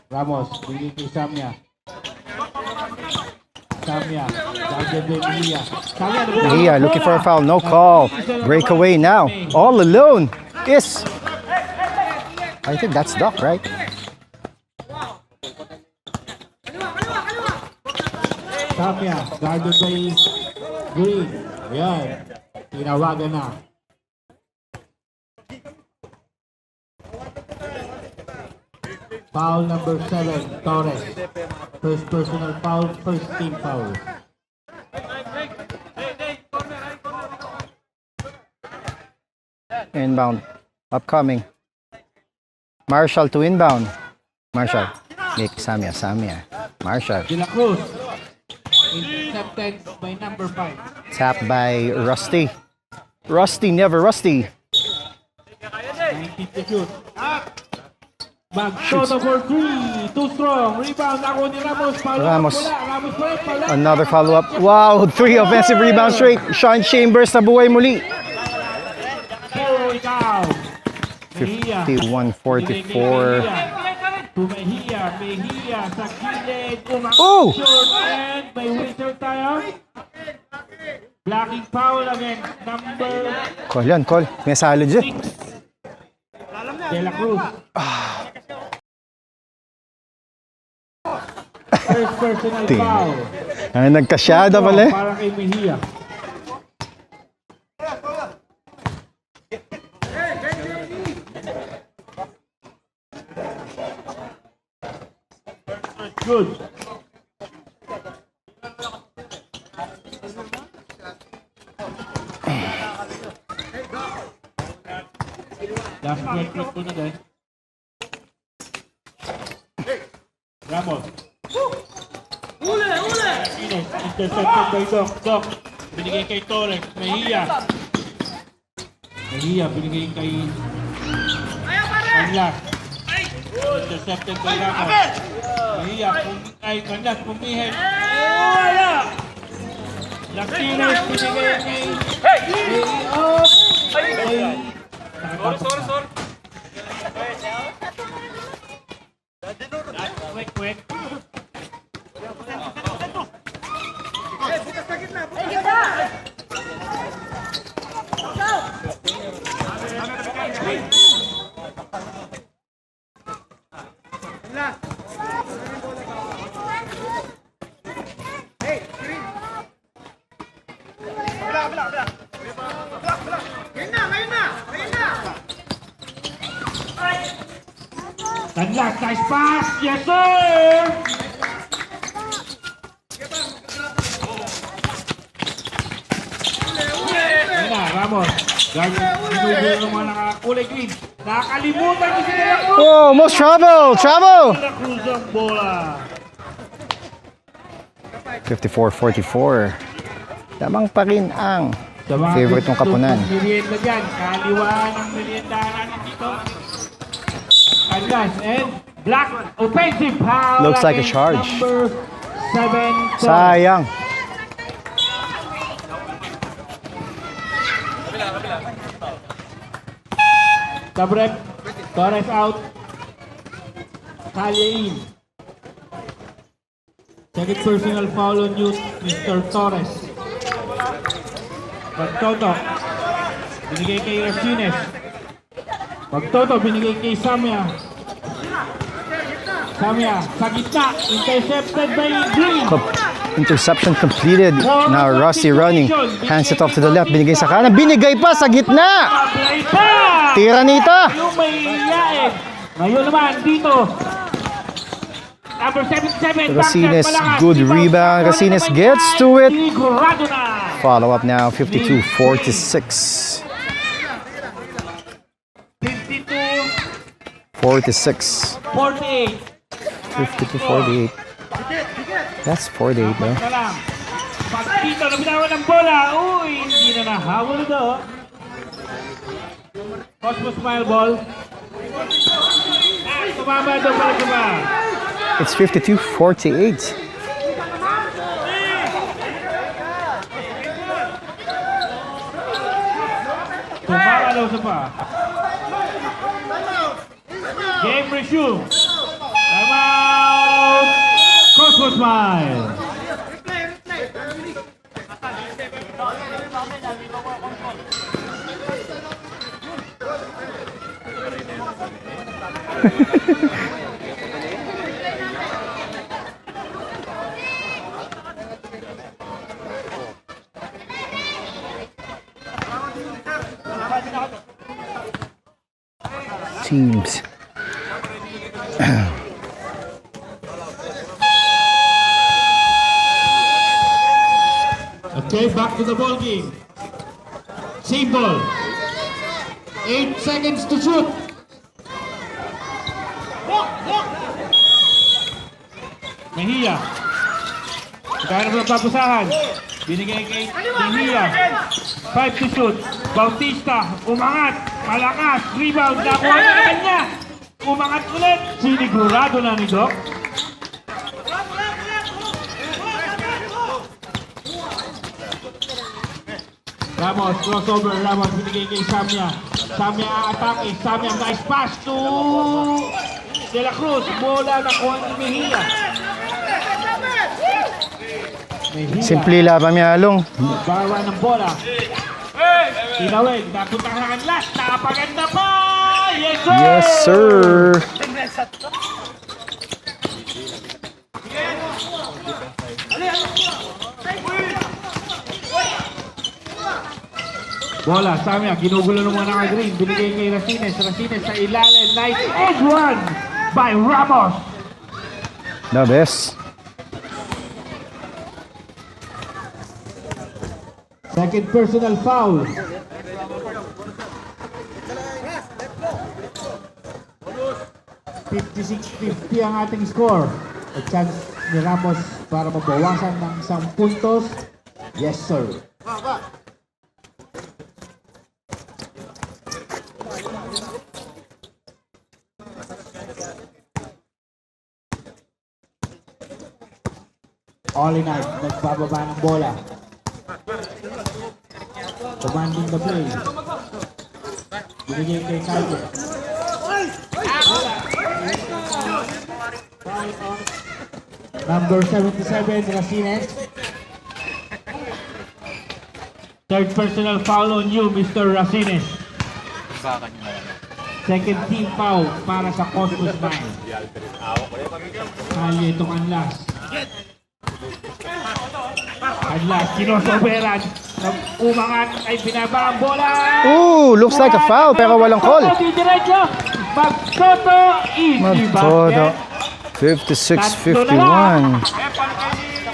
Ramos. Binigay kay Samya. Mejia looking for a foul. No call. Breakaway now. All alone. Yes. I think that's Doc, right? Samya. Guarded by Green. Ayan. Tinawagan na. Foul number 7, Torres. First personal foul, first team foul. Inbound. Upcoming. Marshall to inbound. Marshall. Nick, Samya. Marshall. De La Cruz. Intercepted by number 5. Tapped by Rusty. Rusty, never Rusty. 19 to shoot. Mag-toto for 3. Too strong. Rebound ako ni Ramos. Ramos. Ramos pa rin. Pala. Another follow-up. Wow, 3 offensive rebounds straight. Sean Chambers na buhay muli. Puro ikaw. Mejia. 51-44. To Mejia. Mejia sa gilid. Oh! Short end. May whistle tayo. Blocking foul again. Number Call yan, call. May salo dyan. 6. De La Cruz. First personal foul. Nagkasyada pala eh. Para kay Mejia. Good. Last break ko na guys. Ramos. Intercepted by Doc. Doc. Binigay kay Torres. Mejia. Mejia binigay kay Canlas. Intercepted by Ramos. Mejia. Canlas pumihin. Wala! Latinos binigay kay Sorry. Quick. Canlas, nice pass! Yes, sir! Ayan na, Ramos. Ginugulo ng mga nakakulay green. Nakakalimutan ko si De La Cruz. Oh, most trouble! Trouble! De La Cruz ang bola. 54-44. Lamang pa rin ang Sa mga favorite ng Kapunan. gustong merienda dyan, kaliwa ng meriendahan natin dito. Canlas and black offensive foul. Looks like a against charge. Number 7. Sayang. Tabrek. Torres out. Kalye in. Second personal foul on you, Mr. Torres. Pagtoto. Binigay kay Racines. Pagtoto, binigay kay Samia. Samia, sa gitna. Intercepted by Green. Interception completed. Now Rusty running. Hands it off to the left. Binigay sa kanan. Binigay pa sa gitna. Play pa! Tira nito. Yung may iyain. Ngayon naman dito. Number 77. Racines, Malakas. good rebound. Racines gets to it. Sigurado na. Follow up now. 52-46. 52, 46. 48. 52-48. That's 48 though. Na lang. Pag dito na binawan ng bola. Uy, hindi na nahabol ito. Cosmos Smile ball. Tumama daw pala diba? It's 52-48. Tumama daw sa pa. Game resume. Time out. Cosmos Smile. Teams. Okay, back to the ball game. Same ball. 8 seconds to shoot. Mejia. Kaya naman ang papusahan. Binigay kay Mejia. 5 to shoot. Bautista, umangat, malakas, rebound, nakuha na naman niya. Umangat ulit. Sinigurado na ni Doc. Ramos, crossover. Ramos, binigay kay Samia. Samia aatake. Samia, nice pass to De La Cruz. Bola na kuha ni Mejia. Mejia. Simple laban mi Along. Bawa ng bola. Tinawid. Napunta ka ng last. Napaganda pa! Yes, sir! Yes, sir. Bola, Samia, ginugulo ng mga naka-green. Binigay kay Racines. Racines sa ilalim. Nice edge one by Ramos. The best. Second personal foul. $56-50 ang ating score. A chance ni Ramos para mabawasan ng isang puntos. Yes, sir. Olinard, nagbababa ng bola. Commanding the play. Binigay kay Kaiser. Number 77, Racines. Third personal foul on you, Mr. Racines. Second team foul para sa Cosmos Mine. Kali itong Anlas. Anlas, kinosoberan. Umangat ay binaba ang bola. Ooh, looks like a foul pero walang call. Diretso. Magtoto, easy Magtoto. basket. 56-51.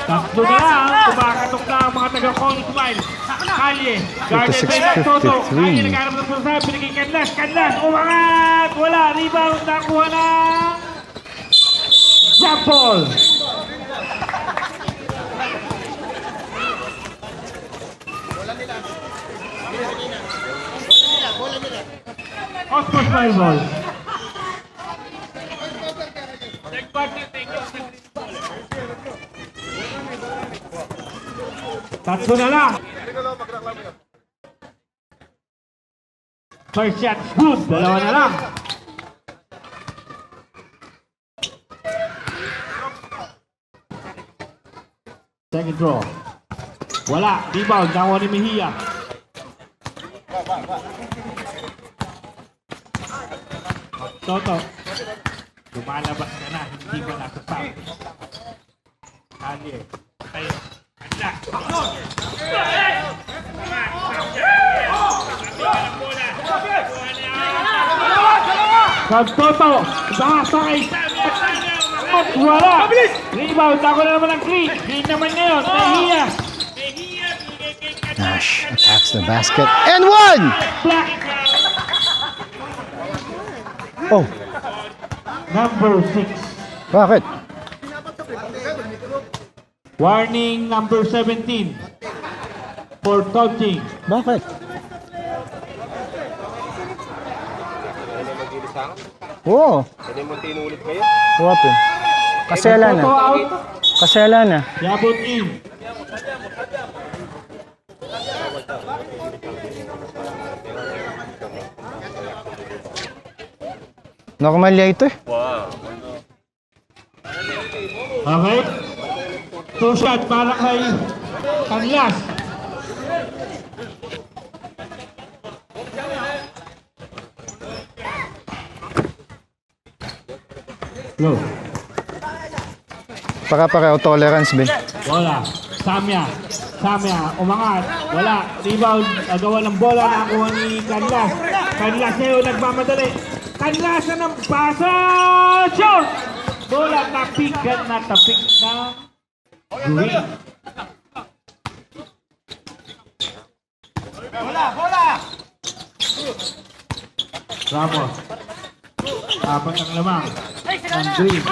Tatlo na lang, kumakatok na ang mga taga-Conus Mine. Kalye, guarded by Magtoto. 56-53. Kalye, nagharap ng pulsa, pinigay Canlas. Canlas, umangat! Wala, rebound, nakuha na. Jump ball. Cosmos Mine ball. Tatlo na lang. First shot, good. Dalawa na lang. Second draw. Wala. Rebound. Nakuha ni Mejia. Toto. Lumalabas ka na. Hindi ka nasa foul. Kalye. Tayo. Anda. Toto. Bakay. At wala. Rebound. Ako na naman ang green. Green naman ngayon. Mejia. Nash attacks the basket and one. Black. Oh, Number 6. bakit? Warning number 17 for taunting. Bakit? Oo, Pwede mo tinulit kayo? what happened? Kasela Toto na. out. Kasela na. Yabot in. Normal ya ito eh. Wow. Okay. Two shot para kay Canlas. Go. Para-pareho tolerance, Ben. Bola. Samia. Samia. Umangat. Wala. Rebound. Agawa ng bola. Nakakuha ni Canlas. Canlas ngayon nagmamadali. Canlas na ng pasa. Short! Bola tapikan na tapik na green. Ramos. Apat ang lamang. Ang green.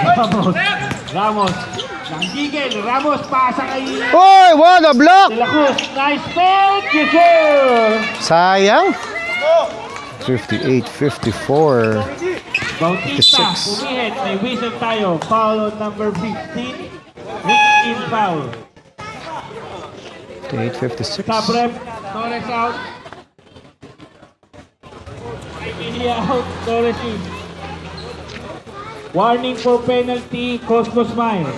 Ramos. Ramos. Nanggigil. Ramos pasa kay Oy, what a block! De La Cruz. Nice fake. Yes, sir. Sayang. 58-54. Bautista, 56. pumihit. May whistle tayo. Foul on number 15. Rick in foul. 8:56. Top rep, Torres out. Emilia out, Torres in. Warning for penalty, Cosmo Smile.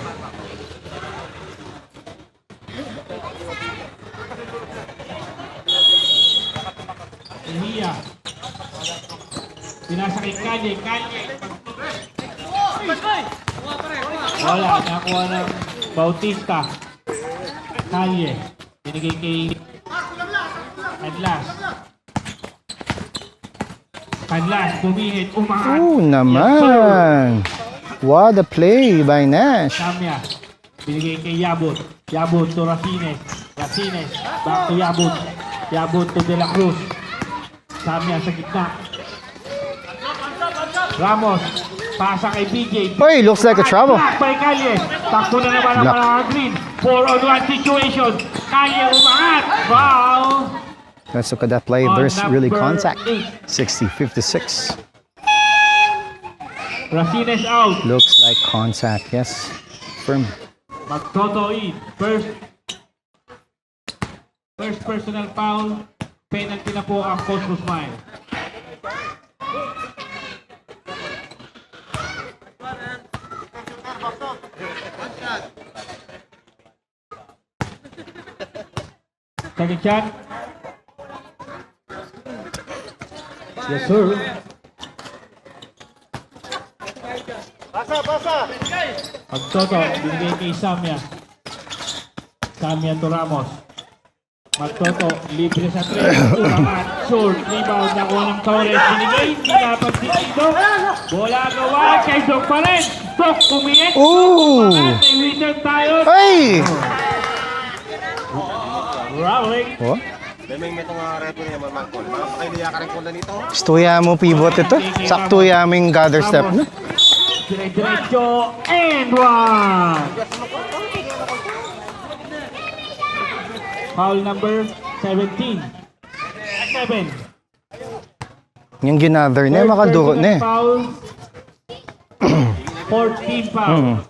Emilia. Pinasa kay Kanye. Wala, nakuha ng Bautista. Kanye. Binigay kay Canlas. Canlas, bumihit, umangat. Oh, naman. What a play by Nash. Samya, binigay kay Yabut. Yabut to Racines. Racines, back to Yabut. Yabut to De La Cruz. Samya sa gitna. Ramos, pasa kay BJ. Hey, looks like a travel. Block by Calle. Takbo na naman ang Block. mga green. 4-on-1 situation. Calle umangat. Foul. Let's look at that play. On There's really number contact. 8. 60-56. Racines out. Looks like contact, yes. Firm. Magtoto in. First personal foul. Penalty na po ang Cosmo Smile. Second shot. Yes, sir. Magtoto, binigay kay Samya. Samya to Ramos. Magtoto, libre sa 3. Umangat, short, rebound, nakuha ng Torres. Binigay, hindi napagdito. Bola gawa, kay Dok pa rin. Dok, kumingit. Ooh. Umangat, may whistle tayo. Hey! Rowling. Oh, May itong referee naman, Marcon. Makapakailiya ka rin ko na nito. Stuya mo pivot ito. Sakto yaming gather step, no? Dire-diretso, and one. Foul number 17. 7. Yung ginather niya, makaduro na eh. Foul. 14 foul.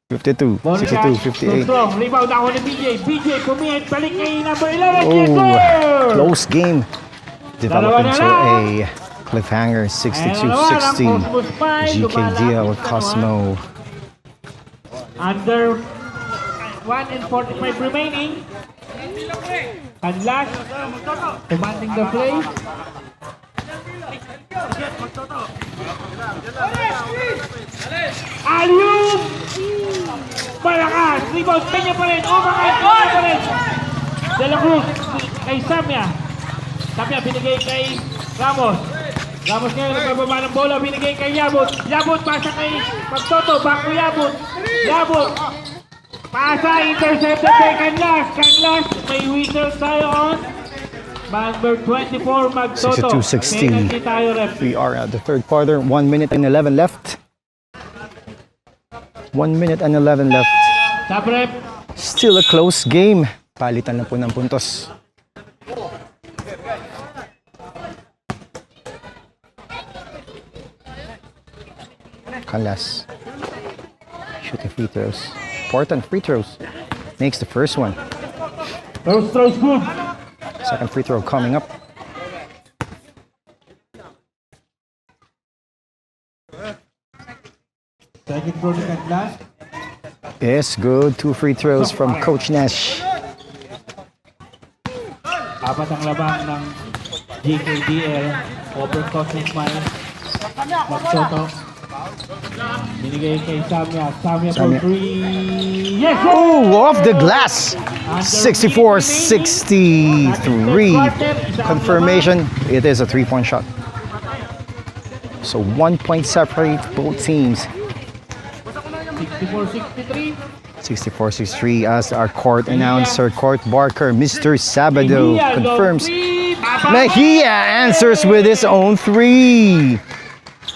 52, 62, 58. Strong. Rebound ako ni BJ. BJ pumihit. Balik kay number 11. Oh, Yes, sir! close game. Developing Dalawa to na a cliffhanger, 62-60. GK Dia with Cosmo. Under 1 and 45 remaining. Canlas. Commanding the play. Alium! Malakas! Rebound! Kanya pa rin! Umangat! Kanya pa rin! De La Cruz kay Samya. Samya binigay kay Ramos. Ramos ngayon nagbababa ng bola. Binigay kay Yabut. Yabut pasa kay Magtoto. Back to Yabut. Yabut. Pasa. Intercepted kay Canlas. Canlas. May whistle tayo on. Number 24 Magtoto. 62-60. Penalty tayo, ref. We are at the third quarter. 1 minute and 11 left. 1 minute and 11 left. Top rep. Still a close game. Palitan na po ng puntos. Canlas. Shooting free throws. Important free throws. Makes the first one. First throw is good. Second free throw coming up. Second throw ni Canlas. Yes, good. 2 free throws from Coach Nash. Apat ang labang ng GKDL. Over Cosmo Smile. Magtoto. Binigay kay Samya. Samya for Samya. 3. Yes! sir! Oh, off the glass. 64-63. Confirmation, it is a 3-point shot. So 1 point separate both teams. 64-63. 64-63 as our court announcer, Court Barker, Mr. Sabado confirms. Mejia answers with his own 3.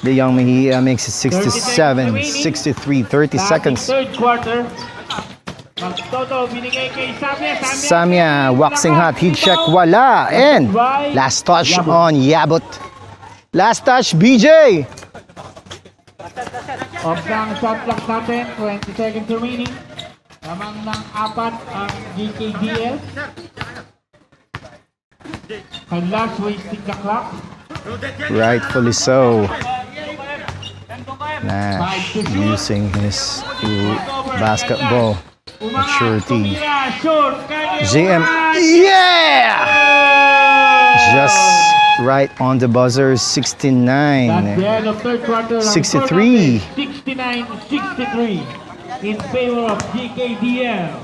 The young Mejia makes it 67-63, 30 seconds. Third quarter. Magtoto, binigay kay Samia. Samia, waxing hot, heat check, wala. And last touch on Yabut. Last touch, BJ. Off ng shot clock natin, 20 seconds remaining. Lamang ng 4 ang GKDL. Kanlas wasting the clock. Rightfully so. Nash using his basketball maturity. JM, yeah! Just right on the buzzer, 69. That's the end of third quarter. 63. 69-63 in favor of GKDL.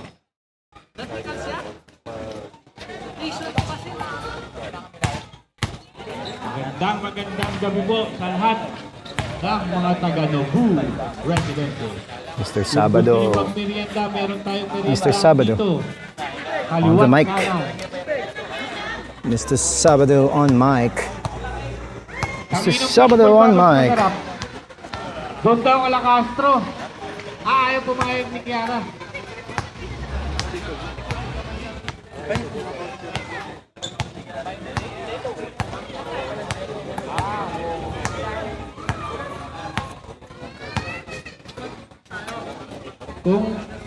Magandang gabi po sa lahat ng mga taga-Nobu residents. Mr. Sabado. Meron tayong merienda Mr. Sabado. dito. On the mic. Kanan. Mr. Sabado on mic. Mr. Kaninong Sabado baseball on ba mic. masarap? Doon daw kala Castro. Ayaw pumayag ni Kiara.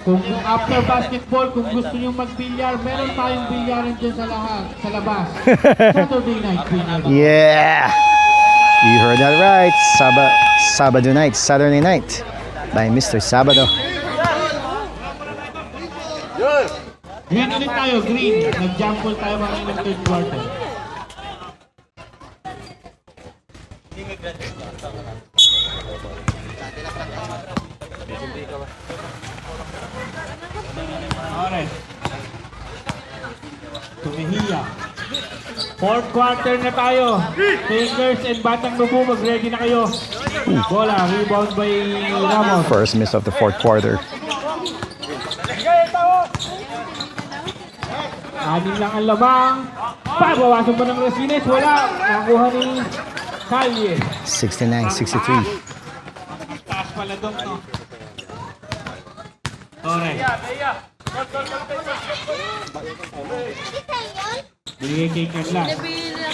Kung after basketball, kung gusto nyo mag-bilyar, meron tayong bilyaran dyan sa labas. Saturday night bilyar. Yeah! You heard that right. Sabado night, Saturday night by Mr. Sabado. Green ulit tayo, green. Nag-jump ball tayo mga ng third quarter. Alright. Tumihiya. Fourth quarter na tayo. Takers and Batang Nubu, mag-ready na kayo. Bola, rebound by Ramos. First miss of the fourth quarter. Anim lang ang lamang. Bawasan pa ng Resines. Wala. Nakuha ni Calye. 69-63. Taas pala doon, no? Alright. Binigay kay Carla.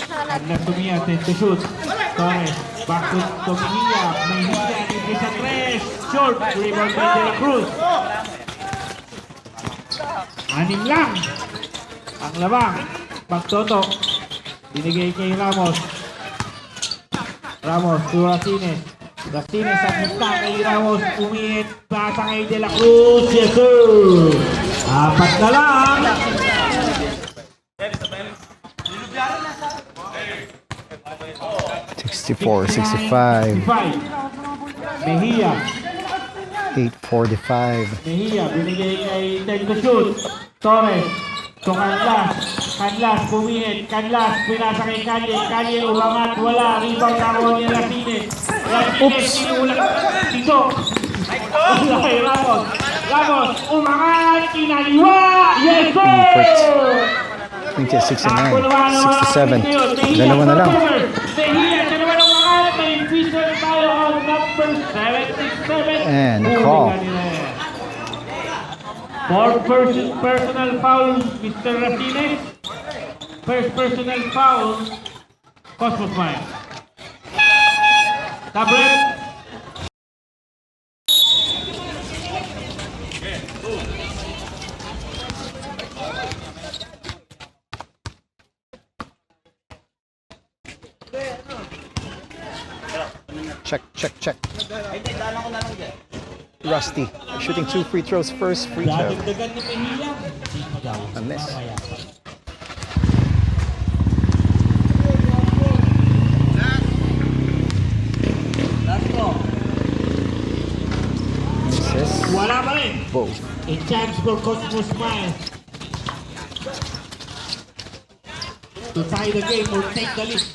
Carla Tumia, 10 to shoot. Torres. Back to Tumia. May hila. Libre sa 3. Short. Rebound by De La Cruz. Anim lang. Ang labang. Pagtoto. Binigay kay Ramos. Ramos to Racines. Racines sa gitna kay Ramos. Umihit. Pasa kay De La Cruz. Yes sir. Apat na lang. 64-65. Mejia. 8:45. Mejia. Binigay kay Ted to shoot. Torres. To Canlas. Canlas pumihit. Canlas. Pinasa kay Calye. Calye umangat. Wala. Rebound ako ni Racines. Racines. Inuulat. Dito. Wala kay Ramos. Ramos. Umangat. Kinaliwa. Yes sir! I think it's 69, 67. Dalawa na lang. And call. For personal foul, Mr. Racines. First personal foul, Cosmos Mine. Tablet. Check. Rusty shooting 2 free throws. First free throw. Dadagdagan ni Mejia. A miss. Misses. Wala pa rin. Both. A chance for Cosmos Mine to tie the game or take the lead.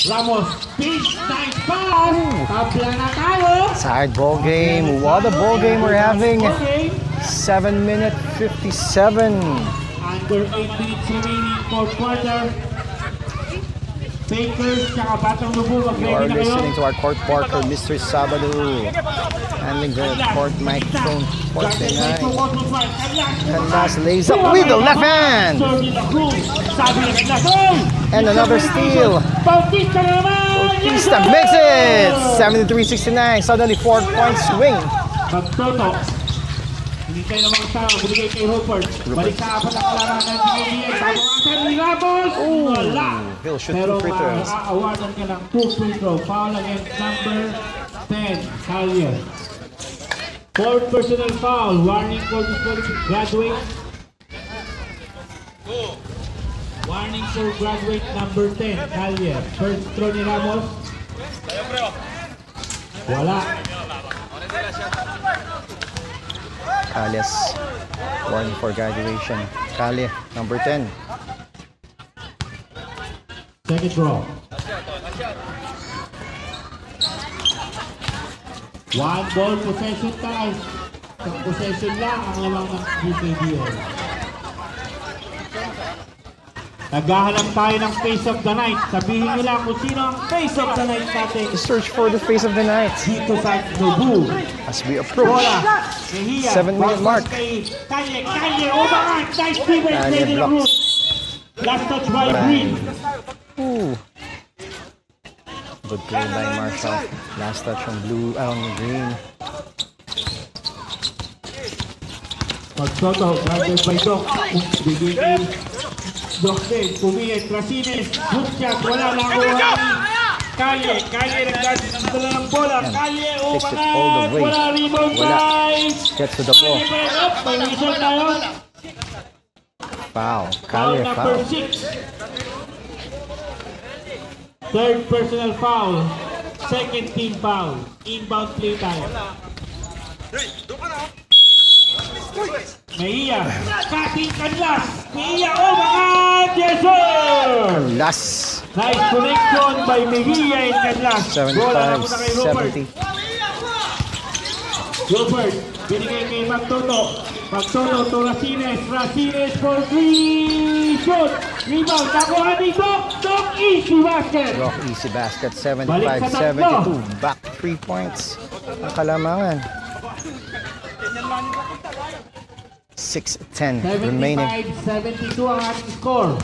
Ramos, pitch, nice pass. Tabla na tayo. Tied ball game. What a ball game we're having. Okay. 7 minute 57. Under 8 minutes remaining fourth quarter. Bakers, tsaka Batang Nubu, You mag-ready are na kayo. listening to our court barker, Mr. Sabado. handling the court microphone. Court Dahil deny. may Coach Smile. Canlas lays up with the left hand. Serve in the groove. Sabi ng Canlas, oy! And another steal. Bautista na naman! Bautista makes it! 73-69. Suddenly 4-point swing. Magtoto. Hinintay naman sa binigay kay Rupert. Balik sa apat ang kalaran ng BBA. Tabukasan ni Ramos. Wala. He'll shoot Pero 2 free throws. maaawanan ka ng 2 free throw. Foul against number 10, Callier. Fourth personal foul. Warning for graduate. Warning for graduate number 10, Callier. First throw ni Ramos. Wala. Calles. Warning for graduation. Calle, number 10. Second draw. One ball possession time. Sa possession lang ang lamang ng UKBL. Naghahanap tayo ng face of the night. Sabihin nila kung sino ang face of the night natin Search for the face of the night dito sa Nobu. as we approach. Bola. Mejia. 7-minute mark. Kanye. Umangat. Nice defense. Kanye Lady blocks. Cruz. Last touch by Green. Ooh. Good play by Marshall. Last touch on green. Pagsoto, granted by Doc. Bigay Doc din, pumiyit, Rasines, hook shot, wala lang kuha. Kalye nagdadala ng bola. Kalye, Takes it all the umangat, way. wala rebound Wala. guys. Gets to the ball. May whistle tayo. Foul. Foul Calle number foul. 6. Third personal foul. Second team foul. Inbound play tayo. Mejia, cutting Canlas. Mejia, umangat, yes sir! Last. Nice connection by Mejia and Canlas. Bola na muna kay Rupert. 75-70. Rupert, binigay kay Magtoto. Magtoto to Rasines. Rasines for 3. Shoot! Rebound, nakuha ni Doc. Doc, easy basket. Rock easy basket. Balik sa 75-72. Back 3 points. Ang kalamangan. 6-10 remaining. 75-72 ang ating score.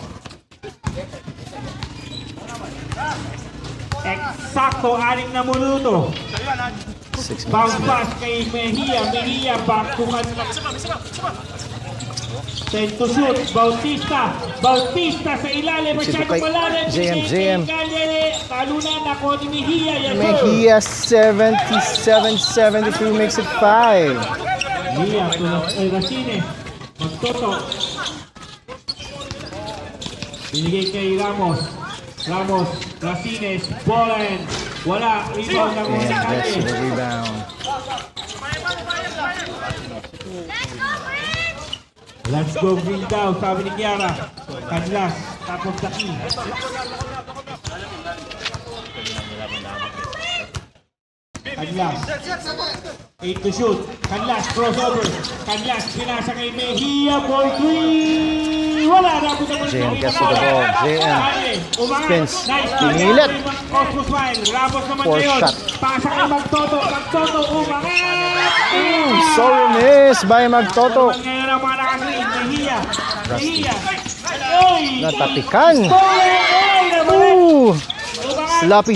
Eksakto, 6 na minuto. 6 Bounce minutes. pass kay Mejia. Mejia, back to send to shoot. Bautista sa ilalim. Sino Masyado kay malalim. JM. Talunan ako ni Mejia. Yes, sir. Mejia 77-73 makes it 5. Mejia to Rasines. Magtoto. Binigay kay Ramos. Rasines, Bolen. Wala. Rebound na muna And that's kami. the rebound. Let's go green daw, sabi ni Kiara. Canlas, top of the key. Canlas. 8 to shoot. Canlas, crossover. Canlas, pinasa kay Mejia. Ball 3. Wala na po naman. JM gets to the ball. JM spins. Nice. Pinilit. Osmo Smile. Ramos naman 4 ngayon. shot. Pasa kay Magtoto. Umangat. Sorry miss by Magtoto. Ngayon ang mga nakasin. Mejia. Oy! Natapikan. Oy! Ooh. Sloppy.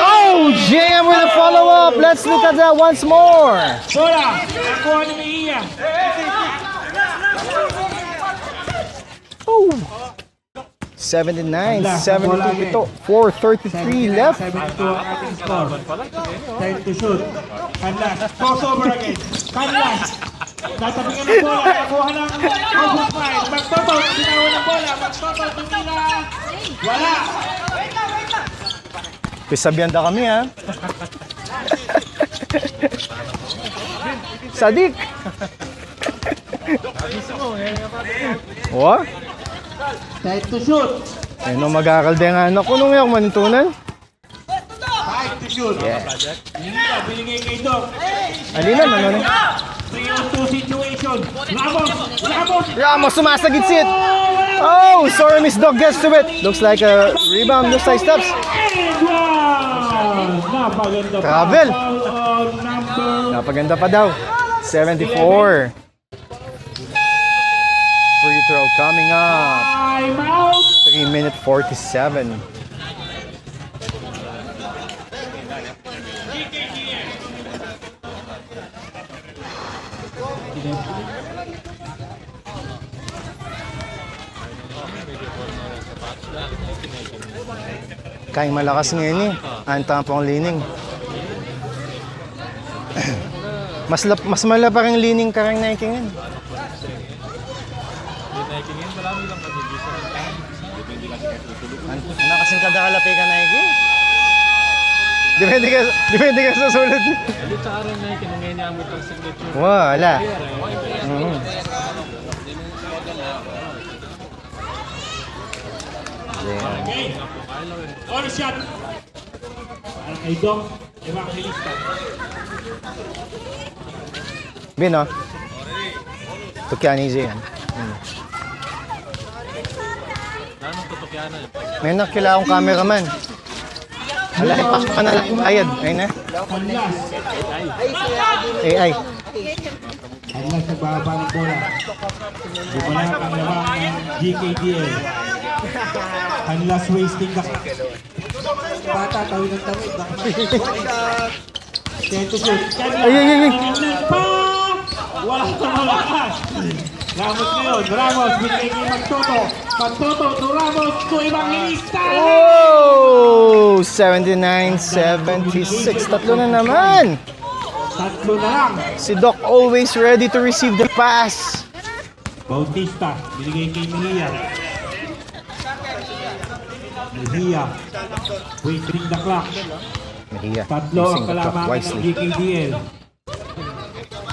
Oh, JM with a follow-up. Let's look at that once more. Bola! Nakuha ni Mejia. Oh. 79-72 ito. 4:33 left. 72 ang ating score. Time to shoot. Canlas. Crossover again. Canlas. Natabingan ng bola. Nakuha ng Osmo Smile. Magtoto. Ginawa ng bola. Magtoto. Tumila. Wala. Pisabianda kami ha. Sadik. What? Time to shoot. Ay no magakalde nga anak ko nung yung manintunan. Time to shoot. Mejia. Binigay kay Doc. Alinan ano na. 3-on-2 situation. Ramos sumasagitsit. Oh, sorry Miss Dog gets to it. Looks like a rebound. Looks like steps. And one! Napaganda pa. Travel. Foul on Napaganda pa daw. 74. Free throw coming up. Time out. 3 minute 47. Kaing malakas ngayon eh. Ang tampong lining. Mas mala pa rin lining karang Nike ngayon. Ano kasing kadakalapay ka Nike? Depende ka sa sulat. Wala. All shot. Ay, Doc. Evangelista. Bin oh. Tukyan easy yan. May nakila akong cameraman. Wala, ipasok ka na lang yung bayad. Ayun na. AI. Hanggang sa baba ng bola. Bumanat ang labang ng GKDL. Kanlas wasting the clock. Bata, tawid ng tawid. Tento shoot. Ay. Wala sa malakas. Ramos ngayon. Ramos, binigay kay Magtoto. Magtoto to Ramos to Evangelista. Oh! 79-76. Tatlo na naman. Tatlo na lang. Si Doc always ready to receive the pass. Bautista, binigay kay Mejia. Mejia, wasting the clock. Mejia, Tatlo ang using the clock kalamangan ng wisely. GKDL.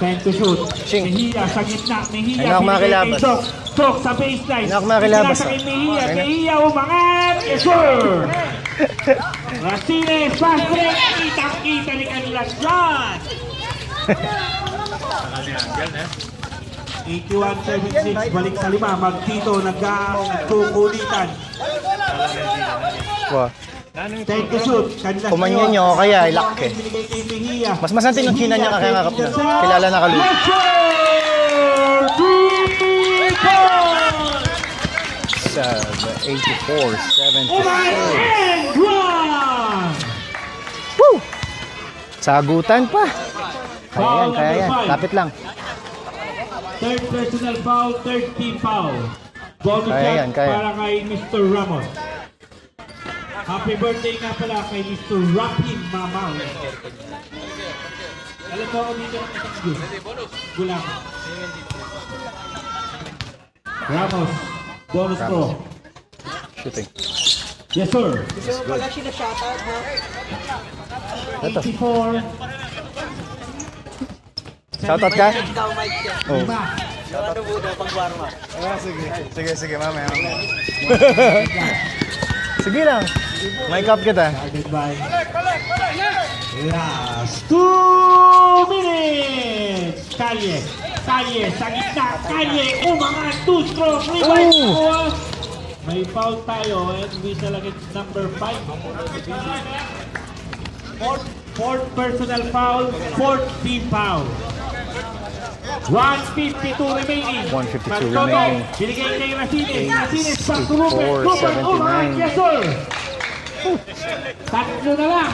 10 to shoot. Shing. Mejia sa gitna. Mejia, Ayun ako binigay makilabas. kay Doc. Doc sa baseline. Ayun ako makilabas, Pinasa kay ah. Mejia. Ayun na. Mejia umangat. Yes, sir! Racines, fast break. Kitang-kita ni Canlas dyan. 81-76, balik sa lima. Magtito, nagkukulitan. Wow. Take the shoot. Canlas Kumanyan ngayon. nyo, kaya ilak eh. Binigay kay Mejia. Mas masantin yung kina niya kaya ngakap na. Kilala na kalu. Yes, sir! 3 points! 84-74. And one! Woo! Sagutan pa. Kaya yan, Foul kaya yan. number 5. Lapit lang. Third personal foul, third team foul. Bonus Kaya shot yan, kaya. para kay Mr. Ramos. Happy birthday nga pala kay Mr. Rapin Mamaw. Alam mo ako dito ng isang view. Gulang. Ramos, bonus pro. Shooting. Yes, sir. Ito. 84. Shoutout ka? Oh. Lima. Sige, mamaya. Sige lang. Mic up kita. Guarded by last 2 minutes. Kalye, sa gitna. Kalye, umangat. 2 strokes. Rewind. Oh! May foul tayo and we select number 5. Fourth personal foul, fourth team foul. 152 remaining. 152 Magtoto, remaining. binigay kay Racines. Racines, back to 64, Rupert. 79. Yes, sir. Tatlo na lang.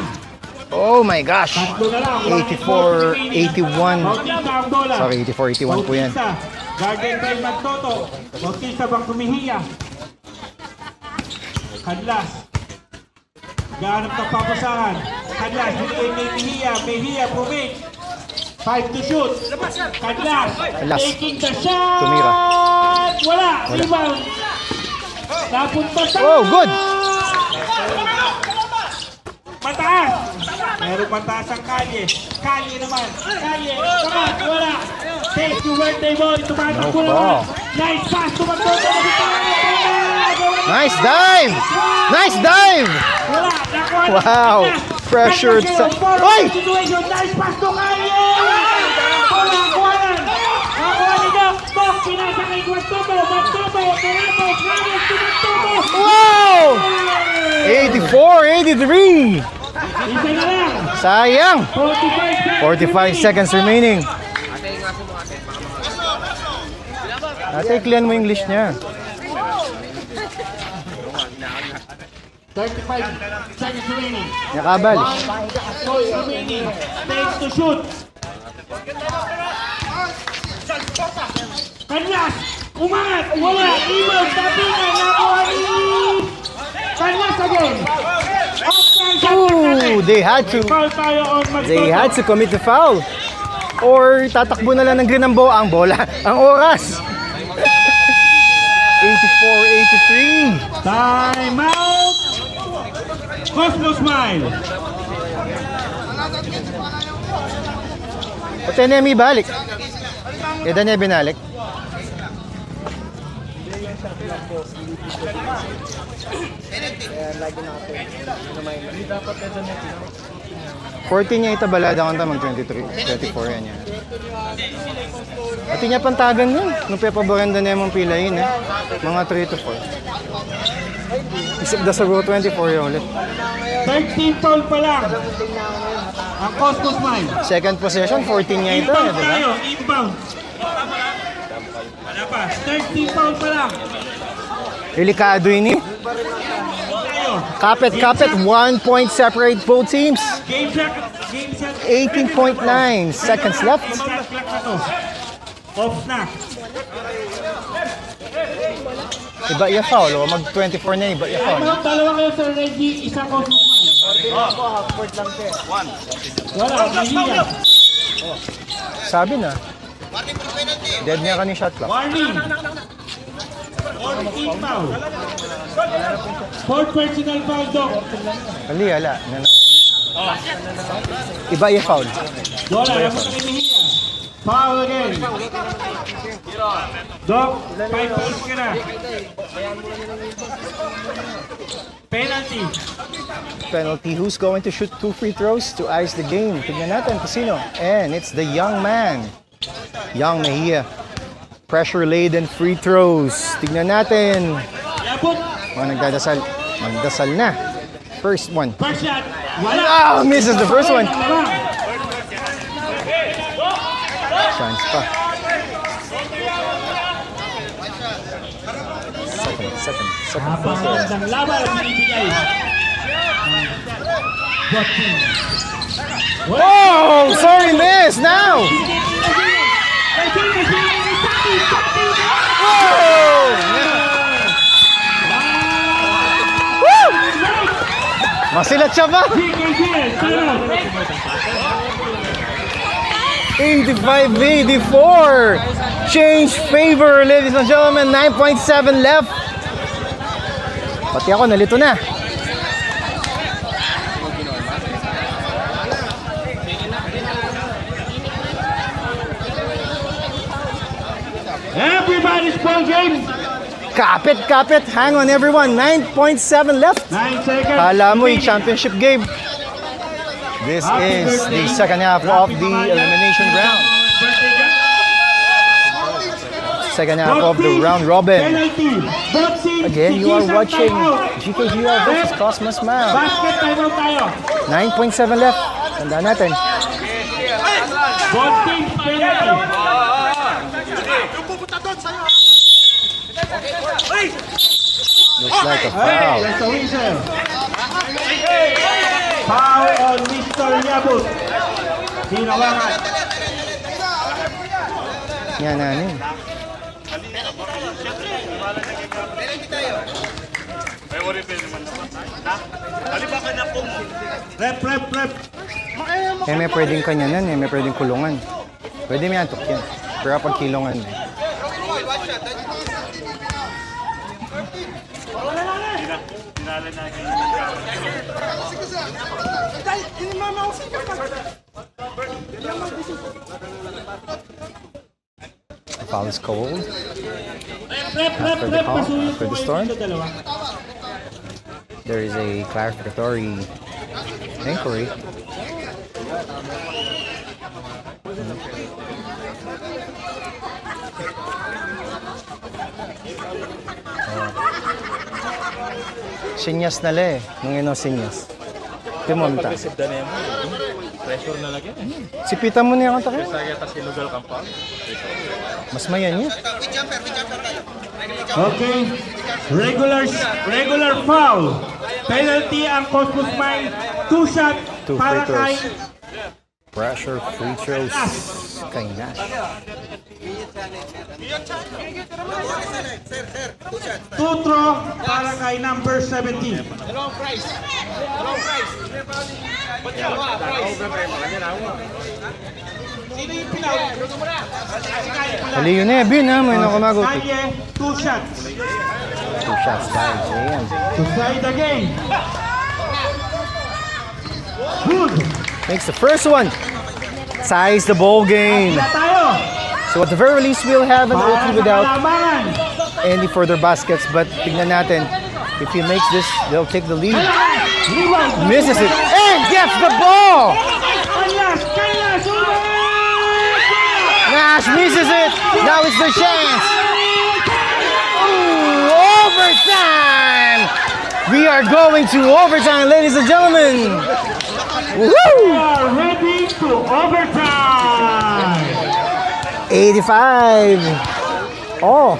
Oh my gosh. Tatlo na lang. 84-81. Bautista ang bola. Sorry, 84-81 po yan. Bautista. Garden by Magtoto. Bautista bang kumihia? Kadlas. Gaanap ng papasahan. Kadlas, binigay kay Mejia. Mejia, pumik. 5 to shoot. Kadlas, Kadlas. taking the shot. Tumira. Wala. Rebound. Napunta sa... Oh, good. Mataas. Meron mataas ang kalye. Kalye naman. Kalye. Tamat. Wala. Take to birthday boy. Tumatakbo No naman. foul. Nice pass. Tumatakbo. Nice dive! Nice dive! Wala. Nakuha na. Wow. Pressured sa... Oy! Oy! Situation. Nice pass to Kalye. Wala. Nakuha na. Nakuha ni Doc. Doc. Pinasa kay Magtoto. Magtoto. Ramos. Ramos. Tumatakbo. Wow! 84-83! Isa na lang. Sayang! 45 seconds. 45 seconds remaining. Ate, clean mo English niya. 35 seconds remaining. Nakabal. Points remaining. Takes to shoot. Kanlas! Umangat! Wala! Rebound! Tapingan! Nakuha ni... Kanlas again! Ooh, they had to. Foul tayo on They had to commit the foul. Or tatakbo na lang ng green ang bola. Ang oras. 84-83. Time out! Cosmo Smile! O Tenemi balik. Eda niya binalik. Niya itabalada ko mag 23, 24 yan yan. At niya pantagan nun. Nung pepaborenda niya mong pilayin eh. Mga 3 to 4. Isip da sa row 24 yun ulit. 13 foul pa lang. Ang Cosmo Smile. Second possession, 14 niya ito. Inbound Diba? tayo. Inbound. Wala pa. 13 foul pa lang. Delikado ini. Tayo. Kapit. 1 point separate both teams. Game set. Game set. 18.9 seconds left. Shot clock na to. Off na. Iba iya foul. O mag 24 na iba iya foul. Time out. Dalawa kayo Sir Reggie. Isang Cosmo Smile. Wala. Nahiya. Sabi na. Dead niya ka ni shot clock. Warning. Fourth foul. Fourth personal foul, Doc. Ala. Iba iya foul. Wala. Naman kami Nahiya. Foul again. Doc, 5 fouls ka na. Penalty. Penalty. Who's going to shoot 2 free throws to ice the game? Tignan natin kung sino. And it's the young man. Young Mejia. Pressure-laden free throws. Tignan natin. Labot. Mga nagdadasal. Magdasal na. First one. First shot. Wala. Oh, misses the first one. Lamang. Chance pa. Second. Napakagandang laban ang binibigay. Oh, sorry, miss. Now. Oh! Woo! Masilat siya ba? 85-84. Change favor, ladies and gentlemen. 9.7 left. Pati ako, nalito na. Everybody's ball game. Kapit. Hang on, everyone. 9.7 left. 9 seconds. Kala mo yung championship game. This is the second half of the elimination round. Second half of the round robin. Penalty. Again, you are watching GKGR versus Cosmos Mount. Basket timeout tayo. 9.7 left. Tandaan natin. Both teams penalty. Looks like a foul. Hey, that's a whistle. Foul on Mr. Yabut. Hinawangan. Yan na yun. Rep. May pwedeng kanyanan may pwedeng kulungan. Pwede may antok yan. Pero pag kilungan foul is cold. After the call, after the storm, there is a clarificatory inquiry. Sinyas na le, nung ino sinyas. Timonta. Pressure na lagi. Sipitan mo na yung kanta kayo. Saya tas sinugal ka pa. Mas mayan yun. Okay. Regular foul. Penalty ang Cosmos Smile. 2 shot Two para free kay throws. Pressure free throws. Kay Nash. 2 throw para kay number 17. Hali yun eh, Bin ha, may nakamagot. Kanye, 2 shots. 2 shots by JM. To side again. Good. Makes the first one. Ties the ball game. Wala tayo. So at the very least, we'll have an Para OT sa without kalamangan. any further baskets. But tignan natin, if he makes this, they'll take the lead. Rebound. Misses it and gets the ball. Kanyas. Nash misses it. Now it's the chance. Ooh, overtime. We are going to overtime, ladies and gentlemen. We Woo! are ready to overtime. 85. Oh.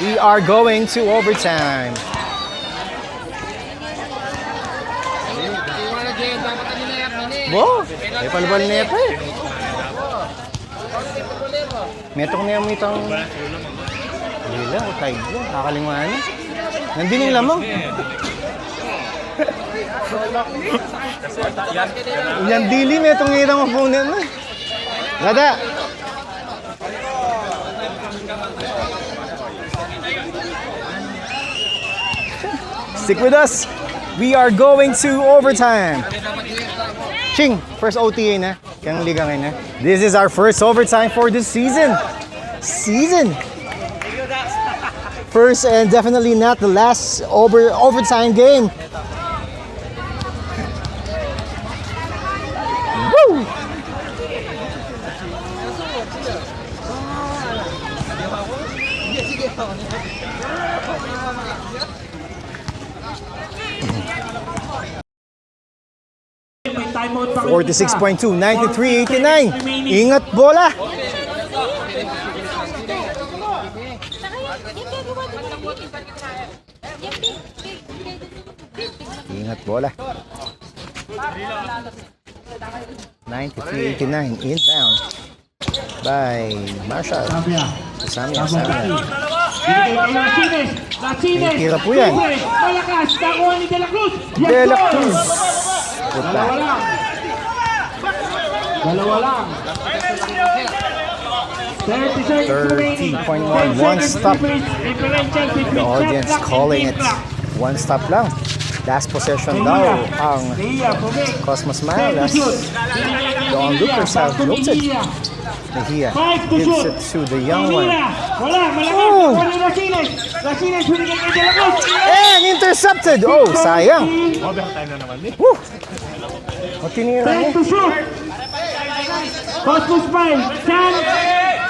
We are going to overtime. Bo, may palbal na ito eh. Metong na yung itong... Hindi lang, utay dyan. Nakakalingahan na. Nandun yung lamang. Yan dili, metong itong opponent na. Gada. Stick with us. We are going to overtime. Ching, first OTA na. Kang liga ngayon na. This is our first overtime for this season. First and definitely not the last overtime game. Woo! May timeout pa 46.2, 93-89. Ingat bola. Ingat bola. 93-89, inbound by Marshall. Samia. Binigay kay Racines. May tira po yan. Malakas. Nakuha ni De La Cruz. Yes, De La goal. Cruz. Dalawa lang. 30 seconds remaining. 30.1, one stop. The audience calling it. One stop lang. Last possession daw ang Cosmos Smile. The onlookers have voted. Mejia gives it to the young one. Wala, Oh. malakas. Racines, binigay kay De La Cruz. And intercepted! Oh, sayang. Overtime na naman eh. Woo! O tinira Time niya. to shoot. Cosmos Smile, chance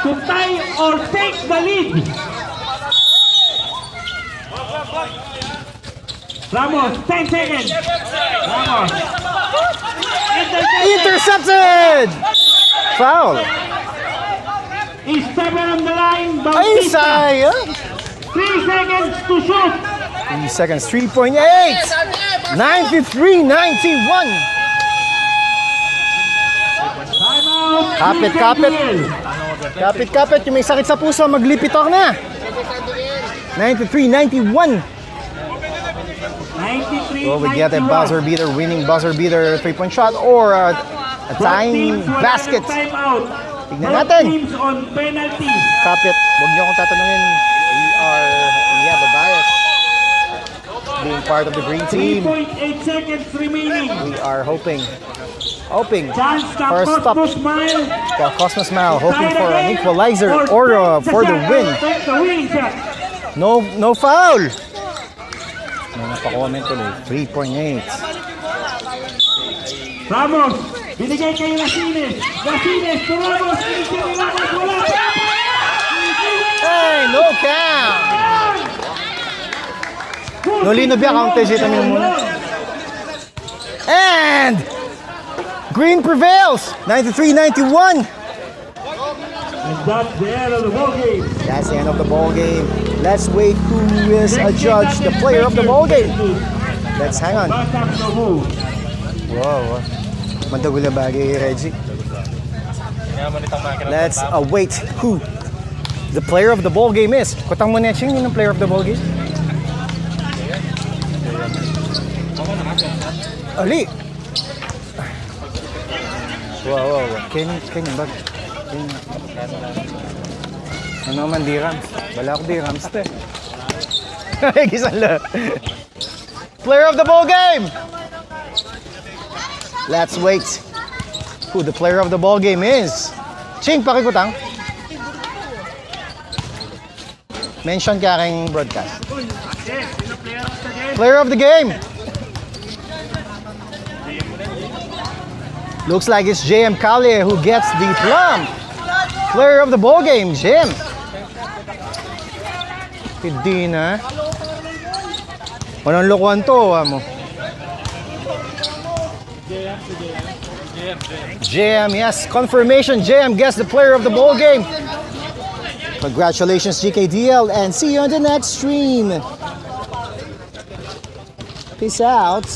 to tie or take the lead. Ramos, 10 seconds. Ramos. Intercepted! Foul! Is 7 on the line. Ay, Bautista. sayang! 3 seconds to shoot. 3 seconds, 3.8! 93-91! Timeout. Kapit. Kapit, yung may sakit sa puso, maglipitok na! 93-91! 93. Will we get a buzzer beater, winning buzzer beater 3-point shot or a tying basket? Timeout. Tignan natin. Teams on penalty. Kapit, huwag niyo akong tatanungin. We have a bias. Being part of the green team, 3.8 seconds remaining. we are hoping Chance to for a stop. Cosmos Smile. Cosmos Smile hoping Tie for an again, equalizer or for the win. Take the winning shot. No foul. May napakomment tuloy. 3.8. Ramos, binigay kay Racines. Racines to Ramos. Binigay kay Ramos. Wala. Hey, no count. Nolino biya counted siya tayo muna. And green prevails. 93-91. And that's the end of the ball game. That's the end of the ball game. Let's wait who is adjudged the player of the ball game. Let's hang on. Batak Novo. Wow. Madagula bagay, Reggie. Let's await who the player of the ball game is. Kutang mo na yun yung player of the ball game. Ali. Wow. Kanya bag. Ano man dirams? Wala ko dirams te. Gisan lang. Player of the ball game. Let's wait who the player of the ball game is. Ching, pakikutang. Mention ka aking broadcast. Player of the game. Looks like it's JM Callier who gets the plum. Player of the ball game, Jim. Hindi na. Walang lokohan to, mo. JM, yes, confirmation. JM gets the player of the ball game. Congratulations, GKDL, and see you on the next stream. Peace out.